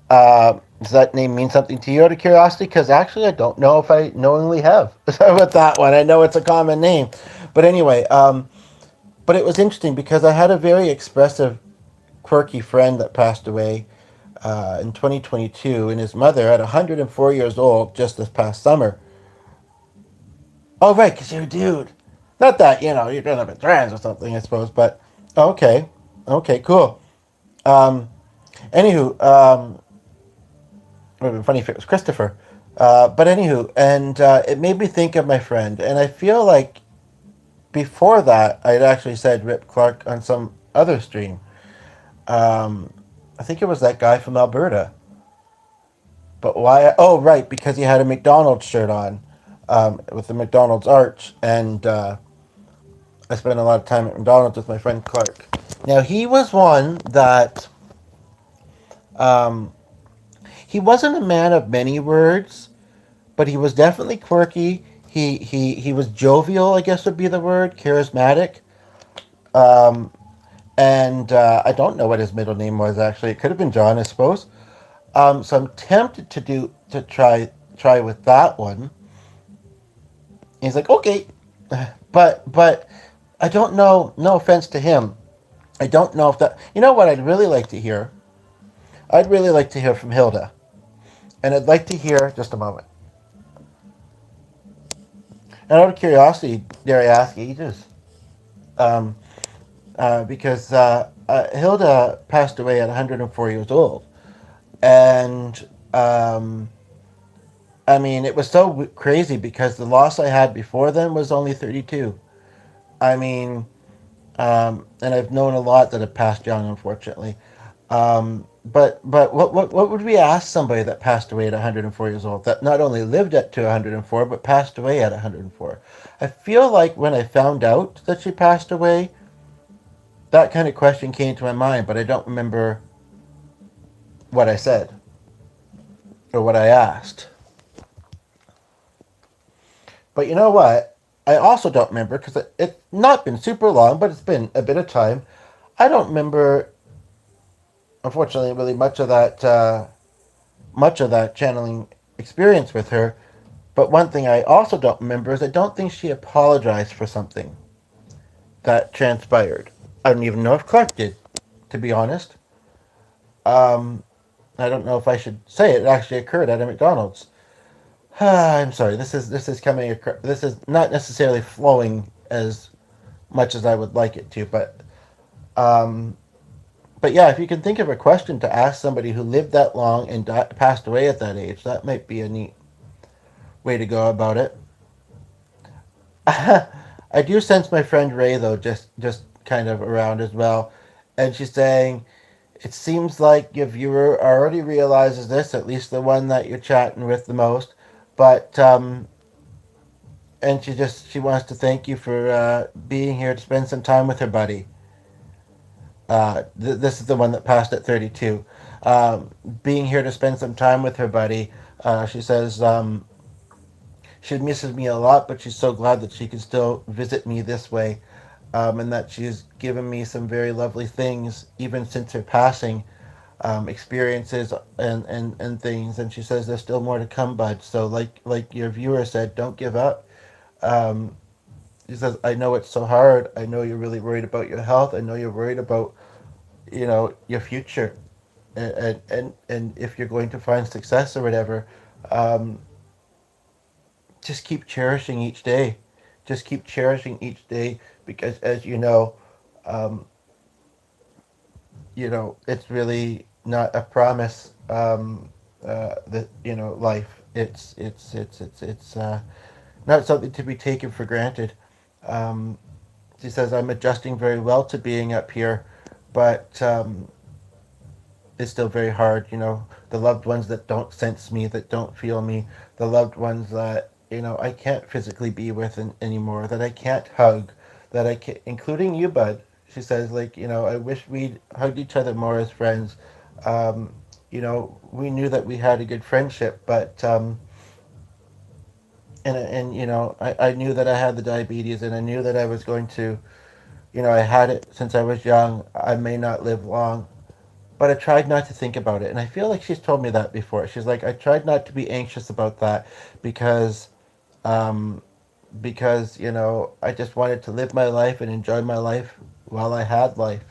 Does that name mean something to you, out of curiosity? Because actually, I don't know if I knowingly have with that one. I know it's a common name, but anyway, but it was interesting because I had a very expressive, quirky friend that passed away in 2022, and his mother at 104 years old just this past summer. Oh, right, because you're a dude. Not that, you're going to be trans or something, I suppose, but okay. Okay, cool. Um, Anywho, it would have been funny if it was Christopher. But anywho, and it made me think of my friend, and I feel like before that, I'd actually said Rip Clark on some other stream. Um, I think it was that guy from Alberta. But why? Oh, right, because he had a McDonald's shirt on, with the McDonald's arch, and I spent a lot of time at McDonald's with my friend Clark. Now he was one that um, he wasn't a man of many words, but he was definitely quirky. He was jovial, I guess would be the word, charismatic. Um, and I don't know what his middle name was actually. It could have been John, I suppose. So I'm tempted to try with that one. He's like, okay, but I don't know. No offense to him, I don't know if that. You know what? I'd really like to hear. I'd really like to hear from Hilda, and I'd like to hear just a moment. And out of curiosity, dare I ask ages? Um, because Hilda passed away at 104 years old, and I mean it was so crazy because the loss I had before then was only 32. I mean, and I've known a lot that have passed young, unfortunately. But what would we ask somebody that passed away at 104 years old that not only lived at to 104 but passed away at 104? I feel like when I found out that she passed away, that kind of question came to my mind, but I don't remember what I said or what I asked. But you know what? I also don't remember because it's not been super long, but it's been a bit of time. I don't remember, unfortunately, really much of that channeling experience with her. But one thing I also don't remember is I don't think she apologized for something that transpired. I don't even know if Clark did, to be honest. Um, I don't know if I should say it. It actually occurred at a McDonald's. I'm sorry. This is not necessarily flowing as much as I would like it to, um, but yeah, if you can think of a question to ask somebody who lived that long and passed away at that age, that might be a neat way to go about it. I do sense my friend Ray though, just kind of around as well, and she's saying it seems like your viewer already realizes this, at least the one that you're chatting with the most, but and she wants to thank you for being here to spend some time with her buddy. This is the one that passed at 32. Being here to spend some time with her buddy. She says she misses me a lot, but she's so glad that she can still visit me this way, and that she's given me some very lovely things, even since her passing, experiences and things. And she says there's still more to come, bud. So like your viewer said, don't give up. Um, she says, I know it's so hard. I know you're really worried about your health. I know you're worried about your future, and if you're going to find success or whatever. Um, just keep cherishing each day. Just keep cherishing each day because, as um, it's really not a promise. That life. It's not something to be taken for granted. Um, she says I'm adjusting very well to being up here, but it's still very hard. The loved ones that don't sense me, that don't feel me, the loved ones that I can't physically be with anymore, that I can't hug, that I can, including you, bud. She says, like, I wish we'd hugged each other more as friends. We knew that we had a good friendship, but and I knew that I had the diabetes, and I knew that I was going to, I had it since I was young. I may not live long, but I tried not to think about it. And I feel like she's told me that before. She's like, I tried not to be anxious about that because, um, I just wanted to live my life and enjoy my life while I had life.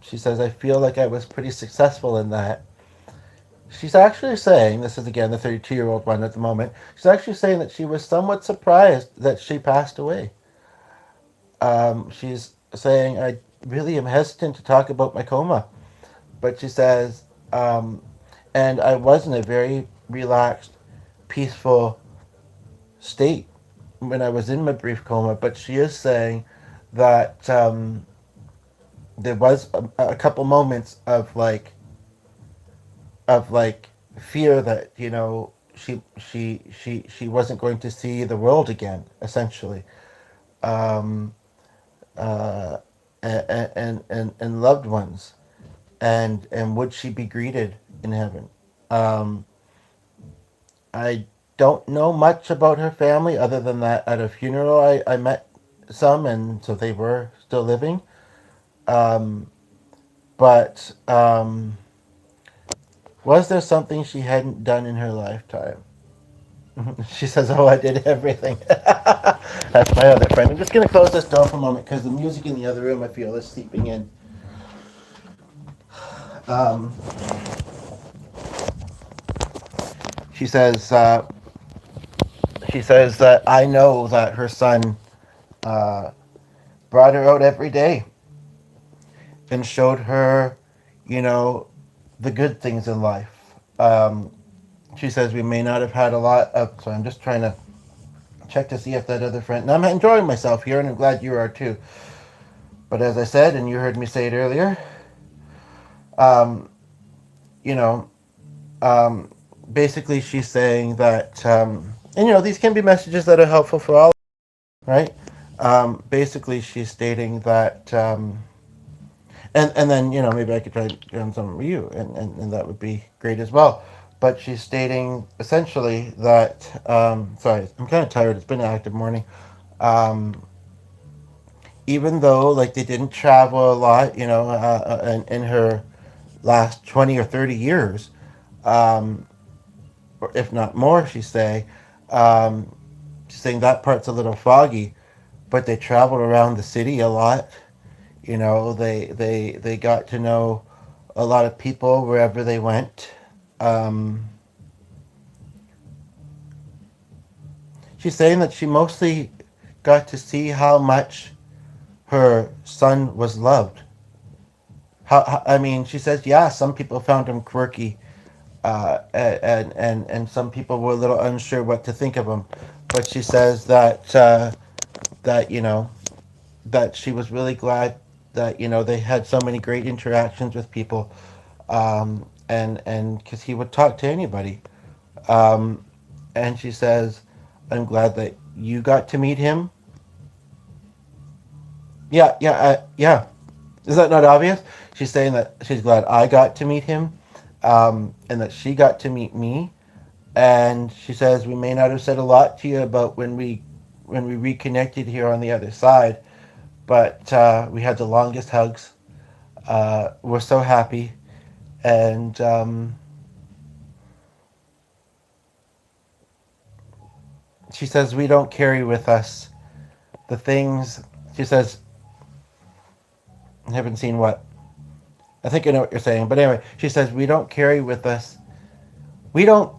She says, I feel like I was pretty successful in that. She's actually saying, this is again the 32-year-old one at the moment, she's actually saying that she was somewhat surprised that she passed away. She's saying, I really am hesitant to talk about my coma, but she says, um, and I was in a very relaxed, peaceful state when I was in my brief coma, but she is saying that there was a couple moments of like fear that she wasn't going to see the world again, essentially, um, uh, and loved ones, and would she be greeted in heaven? Um, I don't know much about her family other than that at a funeral I met some, and so they were still living. Um, but was there something she hadn't done in her lifetime? She says, "Oh, I did everything." That's my other friend. I'm just gonna close this door for a moment because the music in the other room I feel is seeping in. Um, she says, uh, she says that I know that her son uh, brought her out every day and showed her, you know, the good things in life. She says we may not have had a lot of. So I'm just trying to check to see if that other friend. And I'm enjoying myself here, and I'm glad you are too. But as I said, and you heard me say it earlier, um, you know, um, basically she's saying that, and these can be messages that are helpful for all, right? Basically, she's stating that, and then maybe I could try to get on some of you, and that would be great as well. But she's stating essentially that, sorry, I'm kind of tired. It's been an active morning. Um, Even though like they didn't travel a lot, in her last 20 or 30 years, um, or if not more, um, she's saying that part's a little foggy, but they traveled around the city a lot. They got to know a lot of people wherever they went. Um, she's saying that she mostly got to see how much her son was loved. I mean, she says, yeah, some people found him quirky, and some people were a little unsure what to think of him. But she says that that she was really glad that they had so many great interactions with people, and because he would talk to anybody. Um, and she says, I'm glad that you got to meet him. Yeah. Is that not obvious? She's saying that she's glad I got to meet him, and that she got to meet me. And she says we may not have said a lot to you about when we reconnected here on the other side, but we had the longest hugs. We're so happy, and she says we don't carry with us the things. She says I haven't seen what. I think I know what you're saying, but anyway, she says we don't carry with us. We don't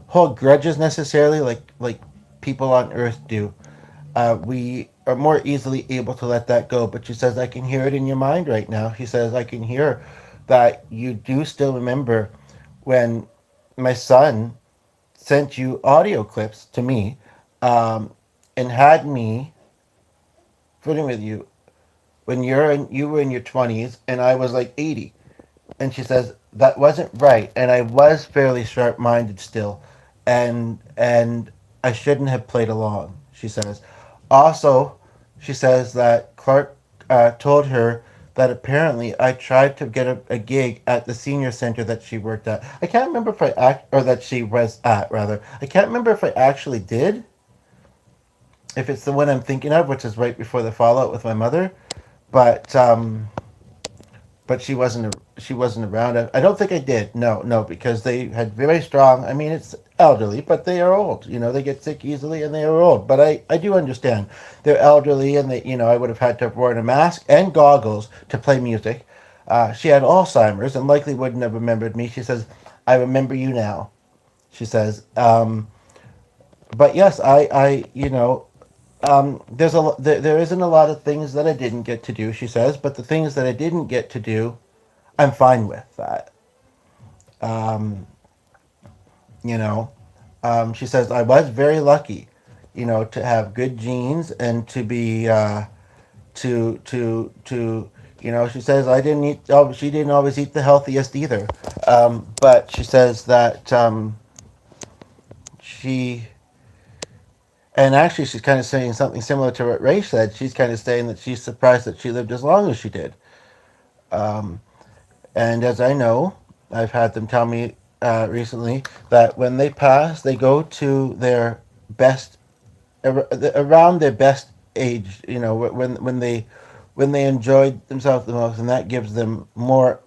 hold grudges necessarily like people on Earth do. We are more easily able to let that go. But she says, I can hear it in your mind right now. She says, I can hear that you do still remember when my son sent you audio clips to me, um, and had me footing with you when you were in your 20s and I was like 80. And she says that wasn't right, and I was fairly sharp-minded still, and I shouldn't have played along. She says. Also, she says that Clark told her that apparently I tried to get a gig at the senior center that she worked at. I can't remember if I or that she was at rather. I can't remember if I actually did. If it's the one I'm thinking of, which is right before the fallout with my mother, but she wasn't around. I don't think I did. No, because they had very strong. I mean, it's elderly, but they are old. They get sick easily and they are old. But I do understand. They're elderly and I would have had to have worn a mask and goggles to play music. She had Alzheimer's and likely wouldn't have remembered me. She says, I remember you now. She says, but yes, there isn't a lot of things that I didn't get to do, she says, but the things that I didn't get to do, I'm fine with that. Um, you know, she says I was very lucky, to have good genes and to be to she says I didn't eat. Oh, she didn't always eat the healthiest either, but she says that she and actually she's kind of saying something similar to what Ray said. She's kind of saying that she's surprised that she lived as long as she did. Um, and as I know, I've had them tell me recently that when they pass, they go to their best around their best age. When they enjoyed themselves the most, and that gives them more.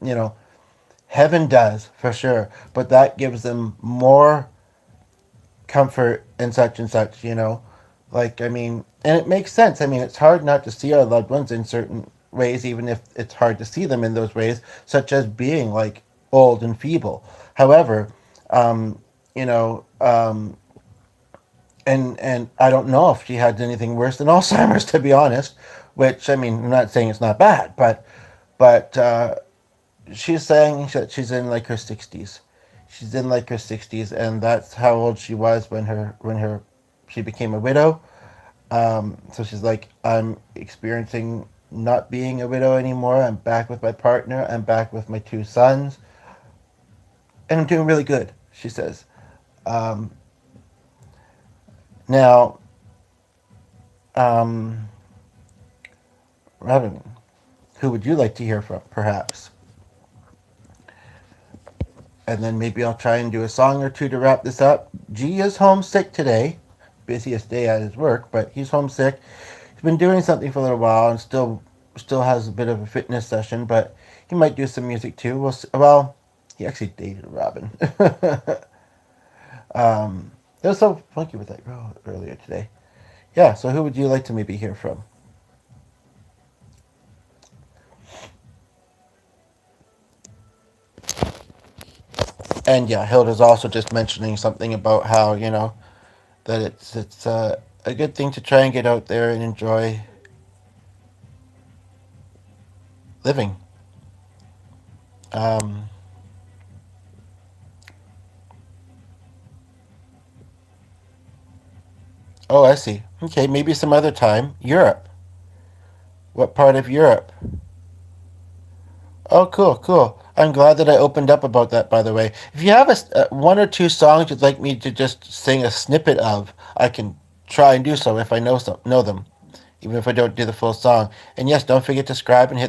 Heaven does for sure, but that gives them more comfort and such and such. Like I mean, and it makes sense. I mean, it's hard not to see our loved ones in certain ways, even if it's hard to see them in those ways, such as being like old and feeble. However, um, you know, um, and I don't know if she had anything worse than Alzheimer's, to be honest. Which I mean, I'm not saying it's not bad, but she's saying that she's in like her 60s. She's in like her 60s, and that's how old she was when she became a widow. So she's like, I'm experiencing not being a widow anymore. I'm back with my partner. I'm back with my two sons, and I'm doing really good. She says. Um, now, um, Robin, who would you like to hear from, perhaps? And then maybe I'll try and do a song or two to wrap this up. G is homesick today. Busiest day at his work, but he's homesick. He's been doing something for a little while and still has a bit of a fitness session, but he might do some music too. Well, he actually dated Robin. It was so funky with that girl earlier today. Yeah, so who would you like to maybe hear from? And yeah, Hilda's also just mentioning something about how, that it's a good thing to try and get out there and enjoy living. Um, oh, I see. Okay, maybe some other time. Europe. What part of Europe? Oh, cool, cool. I'm glad that I opened up about that, by the way. If you have one or two songs you'd like me to just sing a snippet of, I can try and do so if I know them, even if I don't do the full song. And yes, don't forget to subscribe and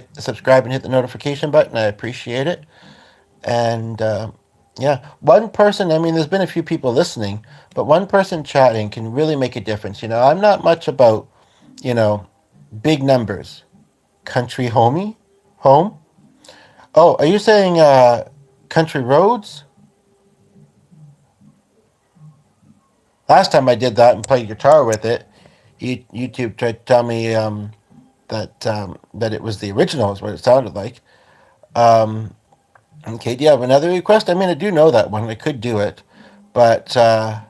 hit the notification button. I appreciate it. And yeah, one person. I mean, there's been a few people listening, but one person chatting can really make a difference. I'm not much about you know big numbers. Country home. Oh, are you saying country roads? Last time I did that and played guitar with it, YouTube tried to tell me that it was the original, is what it sounded like. Um, okay, do you have another request? I mean, I do know that one. I could do it, but uh,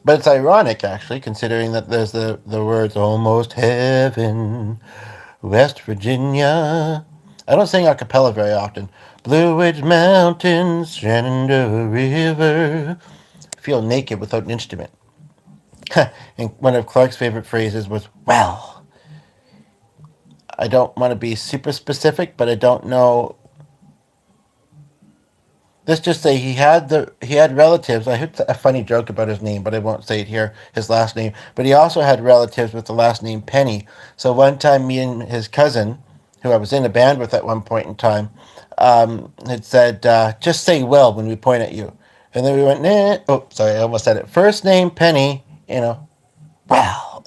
but it's ironic actually, considering that there's the words "almost heaven." West Virginia. I don't sing a cappella very often. Blue Ridge Mountains, Shenandoah River. Feel naked without an instrument. And one of Clark's favorite phrases was, well, I don't want to be super specific, but I don't know. Let's just say he had relatives. I heard a funny joke about his name, but I won't say it here. His last name, but he also had relatives with the last name Penny. So one time, me and his cousin, who I was in a band with at one point in time, had said, "Just say Will when we point at you," and then we went, "Nah." Oh, sorry, I almost said it. First name Penny, Well,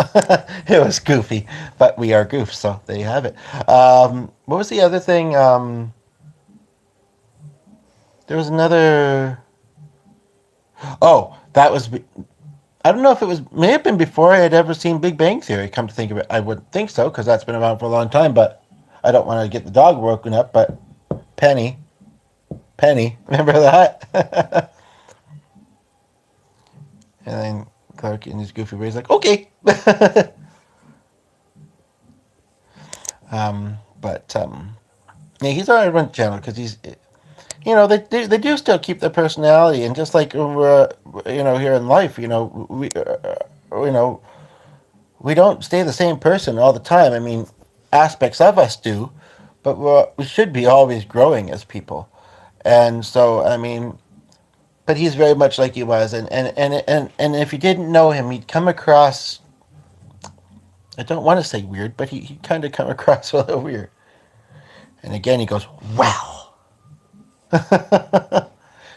it was goofy, but we are goofs, so there you have it. What was the other thing? There was another. Oh, that was. I don't know if it was. May have been before I had ever seen Big Bang Theory. Come to think of it, I wouldn't think so because that's been around for a long time. But I don't want to get the dog woken up. But Penny, Penny, remember that? And then Clark in his goofy way is like, okay. But yeah, he's on everyone's channel because he's, they do still keep their personality, and just like here in life, you know, we don't stay the same person all the time. I mean, aspects of us do, but we should be always growing as people. And so, I mean, but he's very much like he was, and if you didn't know him, he'd come across. I don't want to say weird, but he kind of come across a little weird. And again, he goes, "Well,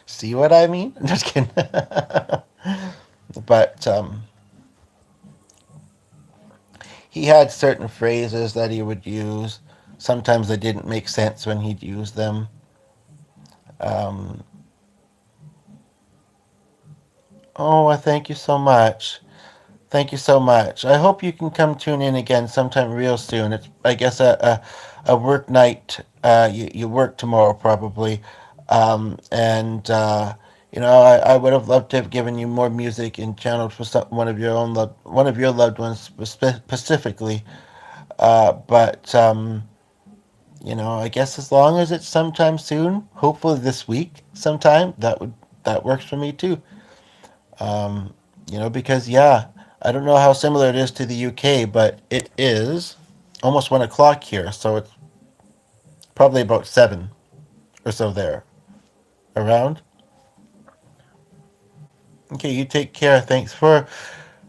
see what I mean?" I'm just kidding. But he had certain phrases that he would use. Sometimes they didn't make sense when he'd use them. Um, oh, I thank you so much. Thank you so much. I hope you can come tune in again sometime real soon. It's, I guess, a work night. You work tomorrow probably, and I would have loved to have given you more music and channeled for one of your loved ones specifically. But I guess as long as it's sometime soon, hopefully this week sometime, that works for me too. Because yeah, I don't know how similar it is to the UK, but it is almost 1 o'clock here, so it's probably about 7 or so there around. Okay, you take care. Thanks for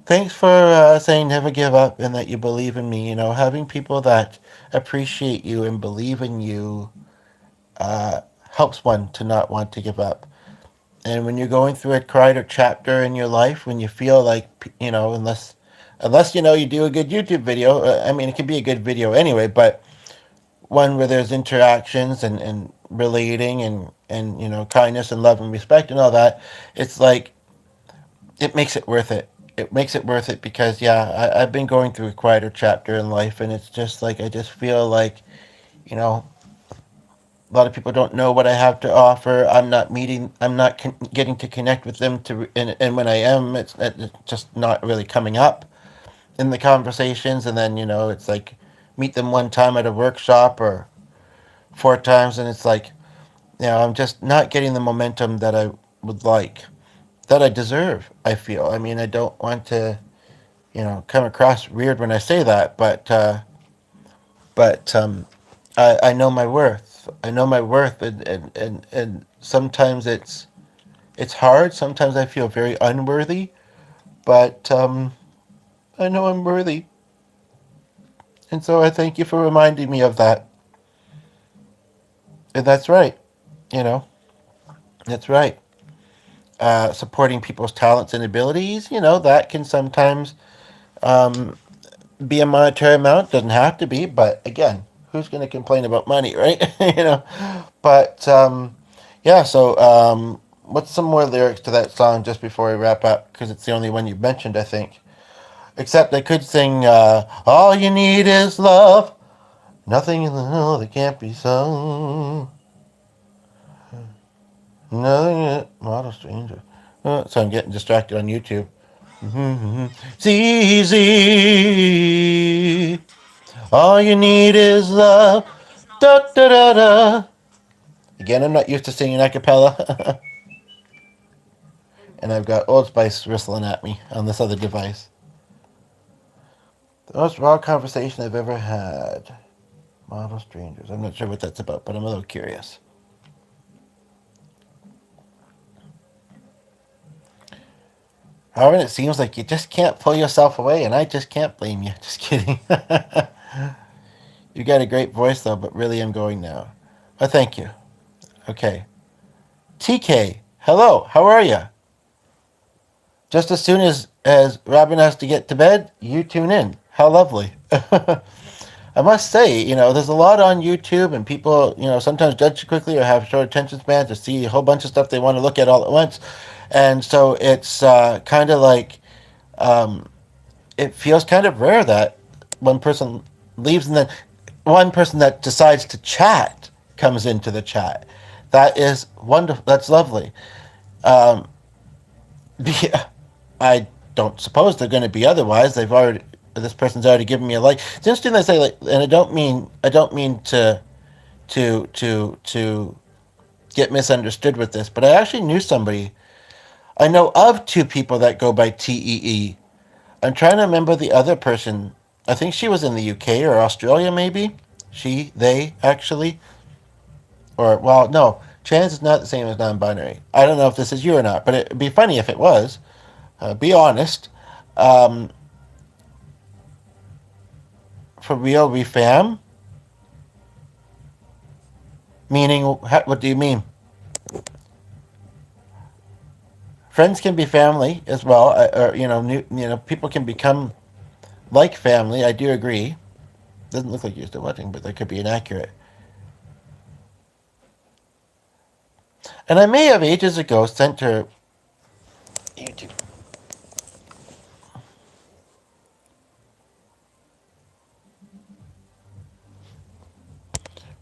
saying never give up and that you believe in me. Having people that appreciate you and believe in you uh, helps one to not want to give up. And when you're going through a cried chapter in your life, when you feel like unless you do a good YouTube video. I mean, it could be a good video anyway, but one where there's interactions and relating and kindness and love and respect and all that. It's like it makes it worth it. It makes it worth it because yeah, I've been going through a quieter chapter in life, and it's just like I just feel like you know a lot of people don't know what I have to offer. I'm not getting to connect with them and when I am, it's just not really coming up in the conversations. And then it's like meet them one time at a workshop or 4 times, and it's like I'm just not getting the momentum that I would like, that I deserve. I feel. I mean, I don't want to come across weird when I say that, but I know my worth. I know my worth, and sometimes it's hard. Sometimes I feel very unworthy, but I know I'm worthy, and so I thank you for reminding me of that. And that's right. You know, that's right. Supporting people's talents and abilities, that can sometimes be a monetary amount. Doesn't have to be, but again, who's going to complain about money, right? But yeah. So, what's some more lyrics to that song just before we wrap up? Because it's the only one you mentioned, I think. Except I could sing, "All you need is love, nothing in the world that can't be sung." No, not a stranger. So I'm getting distracted on YouTube. It's easy. All you need is love. Da da da da. Again, I'm not used to singing a cappella. And I've got Old Spice whistling at me on this other device. The most raw conversation I've ever had. Model strangers. I'm not sure what that's about, but I'm a little curious. However, it seems like you just can't pull yourself away, and I just can't blame you. Just kidding. You got a great voice, though, but really I'm going now. Well, thank you. Okay. TK, hello, how are you? Just as soon as Robin has to get to bed, you tune in. How lovely. I must say, there's a lot on YouTube, and people, sometimes judge too quickly or have short attention spans to see a whole bunch of stuff they want to look at all at once, and so it's kind of like um, it feels kind of rare that one person leaves and then one person that decides to chat comes into the chat. That is wonderful. That's lovely. Um, yeah, I don't suppose they're going to be otherwise. They've already this person's already given me a like. It's interesting they say like, and I don't mean to get misunderstood with this, but I actually knew somebody. I know of two people that go by TEE. I'm trying to remember the other person. I think she was in the UK or Australia, maybe. They actually, or well, no, trans is not the same as non-binary. I don't know if this is you or not, but it'd be funny if it was. Be honest. Um, for real, we fam. Meaning, what do you mean? Friends can be family as well, or people can become like family. I do agree. Doesn't look like you're still watching, but that could be inaccurate. And I may have ages ago sent her YouTube.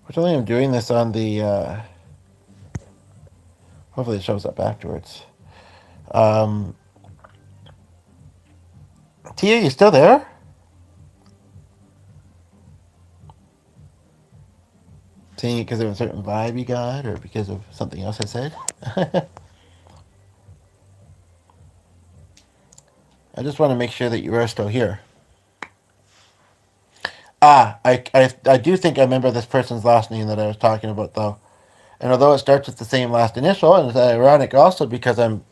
Fortunately, I'm doing this on the. Hopefully, it shows up afterwards. Um, Tia, you still there? Saying it because of a certain vibe you got, or because of something else I said? I just want to make sure that you are still here. I do think I remember this person's last name that I was talking about, though. And although it starts with the same last initial, and it's ironic also because I'm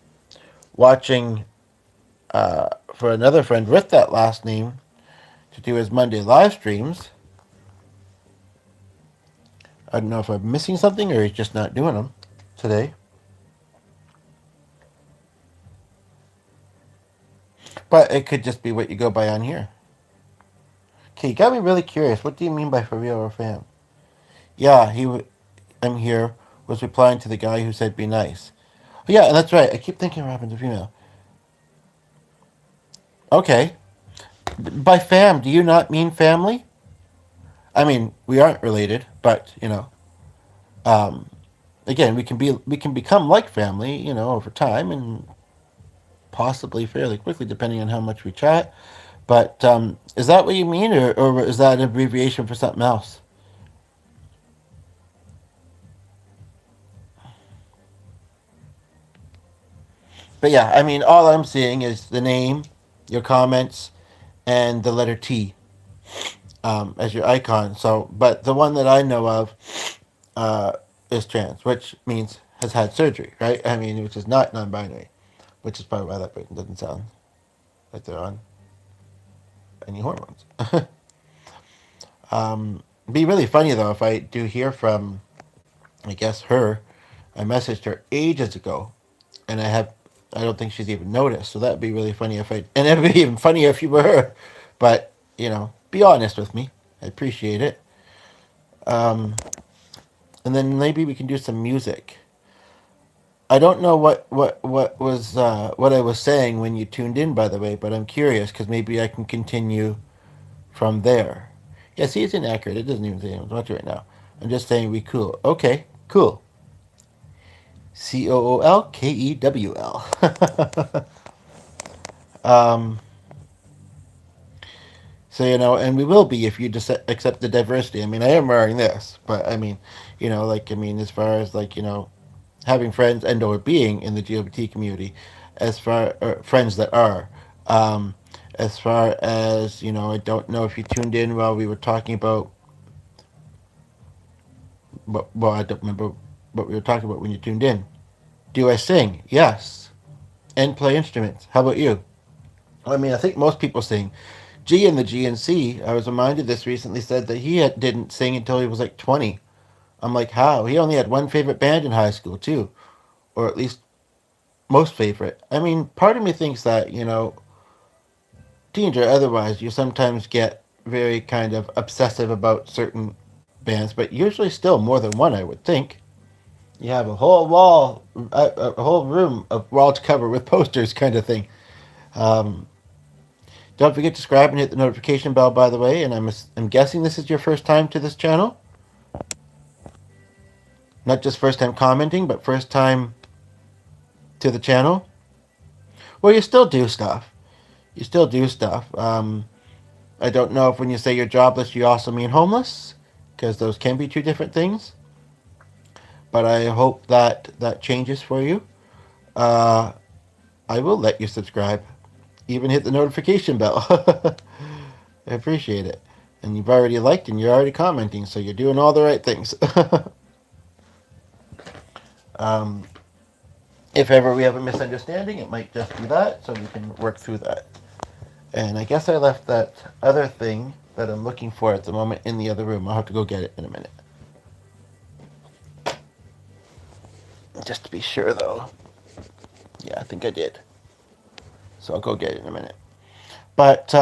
watching for another friend with that last name to do his Monday live streams. I don't know if I'm missing something or he's just not doing them today. But it could just be what you go by on here. Okay, you got me really curious. What do you mean by for real or fam? Yeah, I'm here, was replying to the guy who said be nice. Oh, yeah, and that's right. I keep thinking what happened to female. Okay. By fam, do you not mean family? I mean, we aren't related, but, um, again, we can become like family, over time and possibly fairly quickly, depending on how much we chat. But is that what you mean, or is that an abbreviation for something else? But yeah, I mean, all I'm seeing is the name, your comments, and the letter T as your icon. So, but the one that I know of uh, is trans, which means has had surgery, right? I mean, which is not non-binary, which is probably why that person doesn't sound like they're on any hormones. Be really funny though if I do hear from, I guess her. I messaged her ages ago, and I don't think she's even noticed. So that'd be really funny and it'd be even funnier if you were her. But be honest with me. I appreciate it. Um, and then maybe we can do some music. I don't know what I was saying when you tuned in, by the way, but I'm curious because maybe I can continue from there. Yeah, see, it's inaccurate. It doesn't even say anyone's watching right now. I'm just saying we cool. Okay, cool. COOLKEWL. um, so and we will be if you just accept the diversity. I mean, I am wearing this, but I mean, as far as having friends and or being in the LGBT community, as far friends that are, um, as far as I don't know if you tuned in while we were talking about. Well, I don't remember what we were talking about when you tuned in. Do I sing? Yes. And play instruments. How about you? I mean, I think most people sing. G in the GNC, I was reminded this recently, said that didn't sing until he was like 20. I'm like, how? He only had one favorite band in high school, too. Or at least most favorite. I mean, part of me thinks that, teenager otherwise, you sometimes get very kind of obsessive about certain bands, but usually still more than one, I would think. You have a whole wall, a whole room of wall to cover with posters, kind of thing. Um, don't forget to subscribe and hit the notification bell, by the way. And I'm guessing this is your first time to this channel. Not just first time commenting, but first time to the channel. Well, you still do stuff. You still do stuff. I don't know if when you say you're jobless, you also mean homeless, because those can be two different things. But I hope that that changes for you. Uh, I will let you subscribe. Even hit the notification bell. I appreciate it. And you've already liked and you're already commenting, so you're doing all the right things. um, if ever we have a misunderstanding, it might just be that, so we can work through that. And I guess I left that other thing that I'm looking for at the moment in the other room. I'll have to go get it in a minute. Just to be sure, though. Yeah, I think I did. So I'll go get it in a minute. But,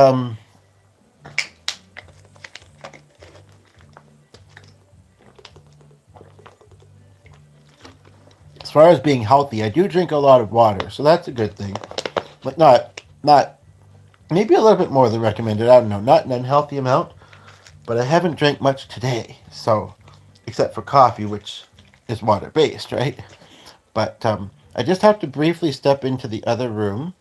as far as being healthy, I do drink a lot of water, so that's a good thing. But not maybe a little bit more than recommended. I don't know, not an unhealthy amount, but I haven't drank much today. So, except for coffee, which is water based, right? But I just have to briefly step into the other room.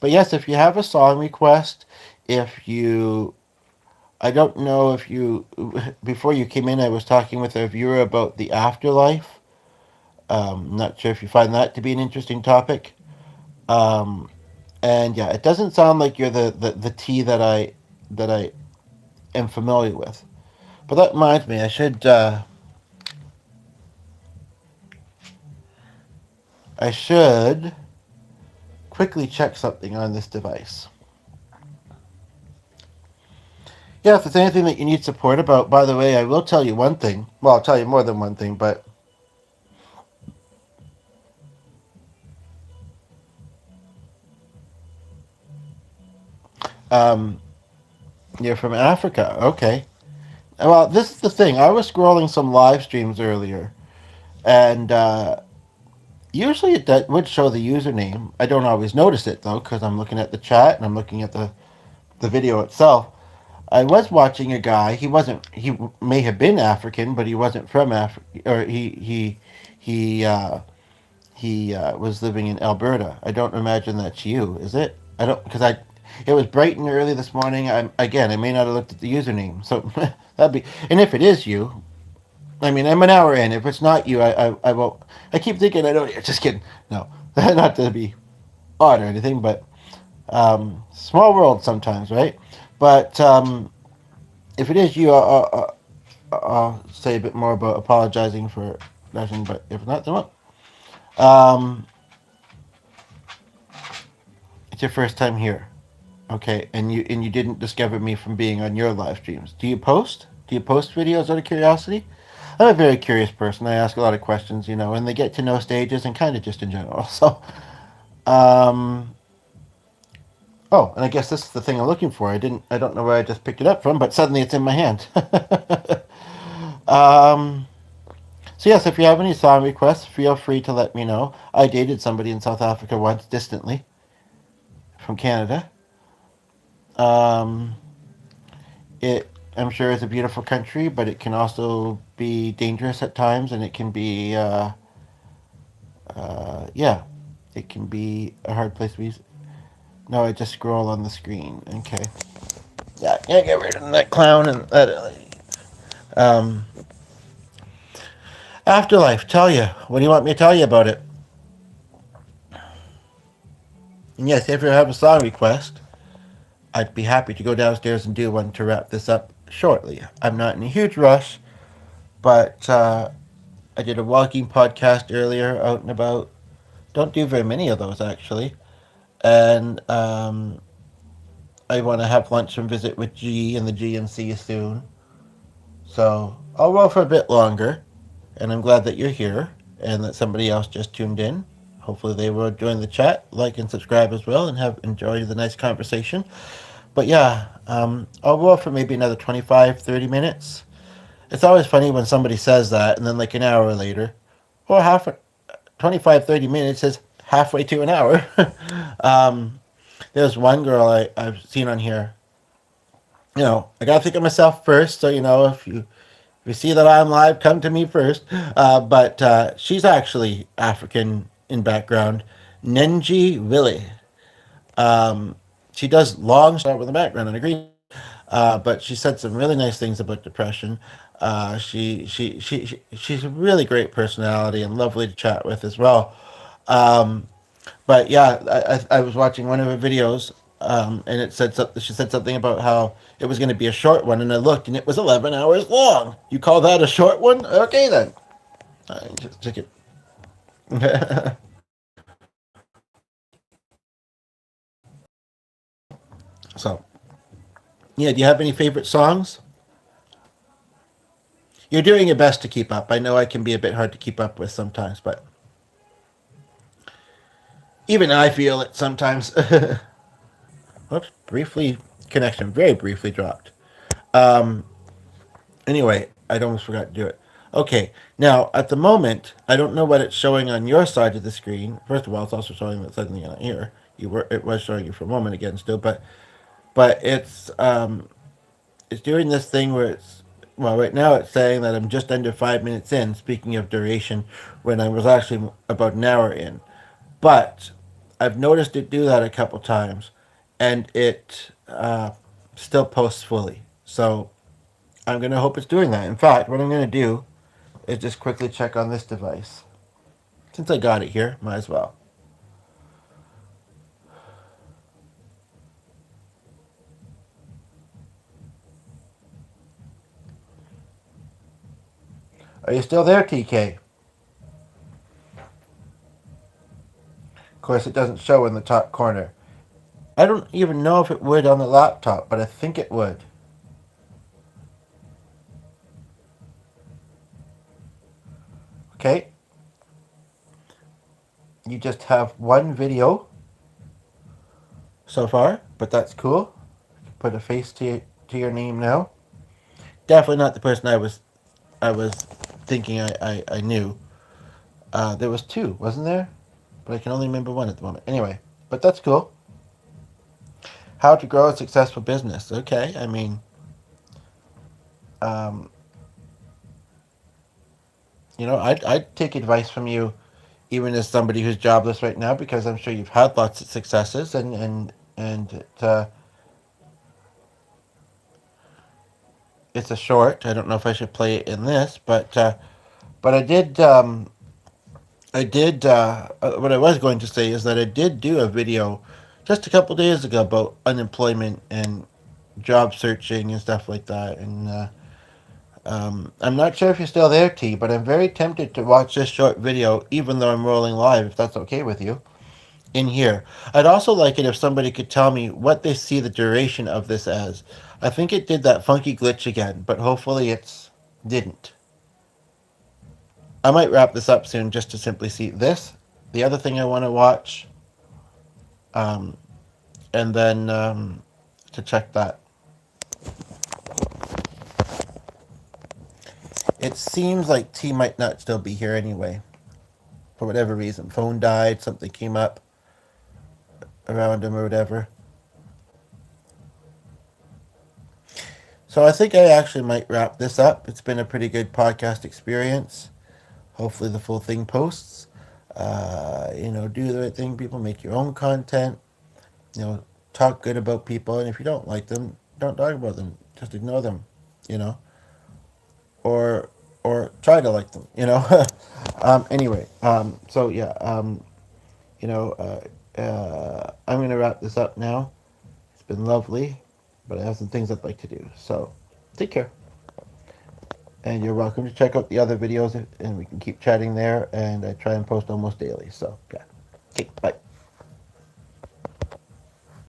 But yes, if you have a song request, if you I don't know if you before you came in I was talking with a viewer about the afterlife. Not sure if you find that to be an interesting topic. Um, and yeah, it doesn't sound like you're the tea that I am familiar with. But that reminds me, I should quickly check something on this device. Yeah, if there's anything that you need support about, by the way, I will tell you one thing. Well, I'll tell you more than one thing, but um, you're from Africa. Okay. Well, this is the thing. I was scrolling some live streams earlier, and usually it would show the username. I don't always notice it, though, because I'm looking at the chat and I'm looking at the video itself. I was watching a guy. He wasn't. He may have been African, but he wasn't from Africa. Or he was living in Alberta. I don't imagine that's you, is it? I don't because I. It was bright and early this morning. I may not have looked at the username, so that'd be. And if it is you, I mean, I'm an hour in. If it's not you, I won't. I keep thinking I don't. Just kidding. No, not to be odd or anything, but small world sometimes, right? But if it is you, I'll say a bit more about apologizing for nothing. But if not, then what? Um, it's your first time here, okay? And you didn't discover me from being on your live streams. Do you post? Do you post videos out of curiosity? I'm a very curious person. I ask a lot of questions, and they get to know stages and kind of just in general. So, um, oh, and I guess this is the thing I'm looking for. I don't know where I just picked it up from, but suddenly it's in my hand. um, so yes, if you have any song requests, feel free to let me know. I dated somebody in South Africa once, distantly, from Canada. Um, it, I'm sure, is a beautiful country, but it can also be dangerous at times, and it can be, yeah, it can be a hard place to be. No, I just scroll on the screen. Okay. Yeah, I can't get rid of that clown and that. Um, Afterlife, tell you. What do you want me to tell you about it? And yes, if you have a song request, I'd be happy to go downstairs and do one to wrap this up shortly. I'm not in a huge rush, but I did a walking podcast earlier, out and about. Don't do very many of those, actually. And I want to have lunch and visit with G and the GNC soon. So I'll roll for a bit longer. And I'm glad that you're here and that somebody else just tuned in. Hopefully they will join the chat, like and subscribe as well, and have enjoyed the nice conversation. But yeah, I'll go for maybe another 25, 30 minutes. It's always funny when somebody says that, and then like an hour later, or 25, 30 minutes is halfway to an hour. um, there's one girl I've seen on here. I gotta think of myself first. So if you see that I'm live, come to me first. But she's actually African in background. Nenji Willie. Um, she does long start with a background on a green screen. But she said some really nice things about depression. She's a really great personality and lovely to chat with as well. Um, but yeah, I was watching one of her videos, and she said something about how it was going to be a short one, and I looked, and it was 11 hours long. You call that a short one? Okay then. I just took it. So yeah, do you have any favorite songs? You're doing your best to keep up. I know I can be a bit hard to keep up with sometimes, but even I feel it sometimes. Whoops, briefly connection very briefly dropped. Um, anyway, I'd almost forgot to do it. Okay, now at the moment, I don't know what it's showing on your side of the screen. First of all, it's also showing that suddenly on here. It was showing you for a moment again still, but it's doing this thing where it's well right now it's saying that I'm just under 5 minutes in. Speaking of duration, when I was actually about an hour in, but I've noticed it do that a couple times, and it still posts fully. So I'm gonna hope it's doing that. In fact, what I'm gonna do is just quickly check on this device. Since I got it here, might as well. Are you still there, TK? Of course, it doesn't show in the top corner. I don't even know if it would on the laptop, but I think it would. Okay, you just have one video so far, but that's cool. Put a face to your name now. Definitely not the person I was thinking I knew. There was two, wasn't there? But I can only remember one at the moment. Anyway, but that's cool. How to grow a successful business. Okay, I mean, um, I'd take advice from you, even as somebody who's jobless right now, because I'm sure you've had lots of successes, and it's a short. I don't know if I should play it in this, but what I was going to say is that I did do a video just a couple days ago about unemployment and job searching and stuff like that. And I'm not sure if you're still there, T, but I'm very tempted to watch this short video, even though I'm rolling live, if that's okay with you, in here. I'd also like it if somebody could tell me what they see the duration of this as. I think it did that funky glitch again, but hopefully it's didn't. I might wrap this up soon just to simply see this. The other thing I want to watch, um, and then to check that. It seems like T might not still be here anyway, for whatever reason. Phone died, something came up around him or whatever. So I think I actually might wrap this up. It's been a pretty good podcast experience. Hopefully the full thing posts. Do the right thing, people. Make your own content. Talk good about people, and if you don't like them, don't talk about them. Just ignore them. You know, or or try to like them. Anyway, so yeah, I'm gonna wrap this up now. It's been lovely, but I have some things I'd like to do. So take care, and you're welcome to check out the other videos, and we can keep chatting there. And I try and post almost daily. So yeah.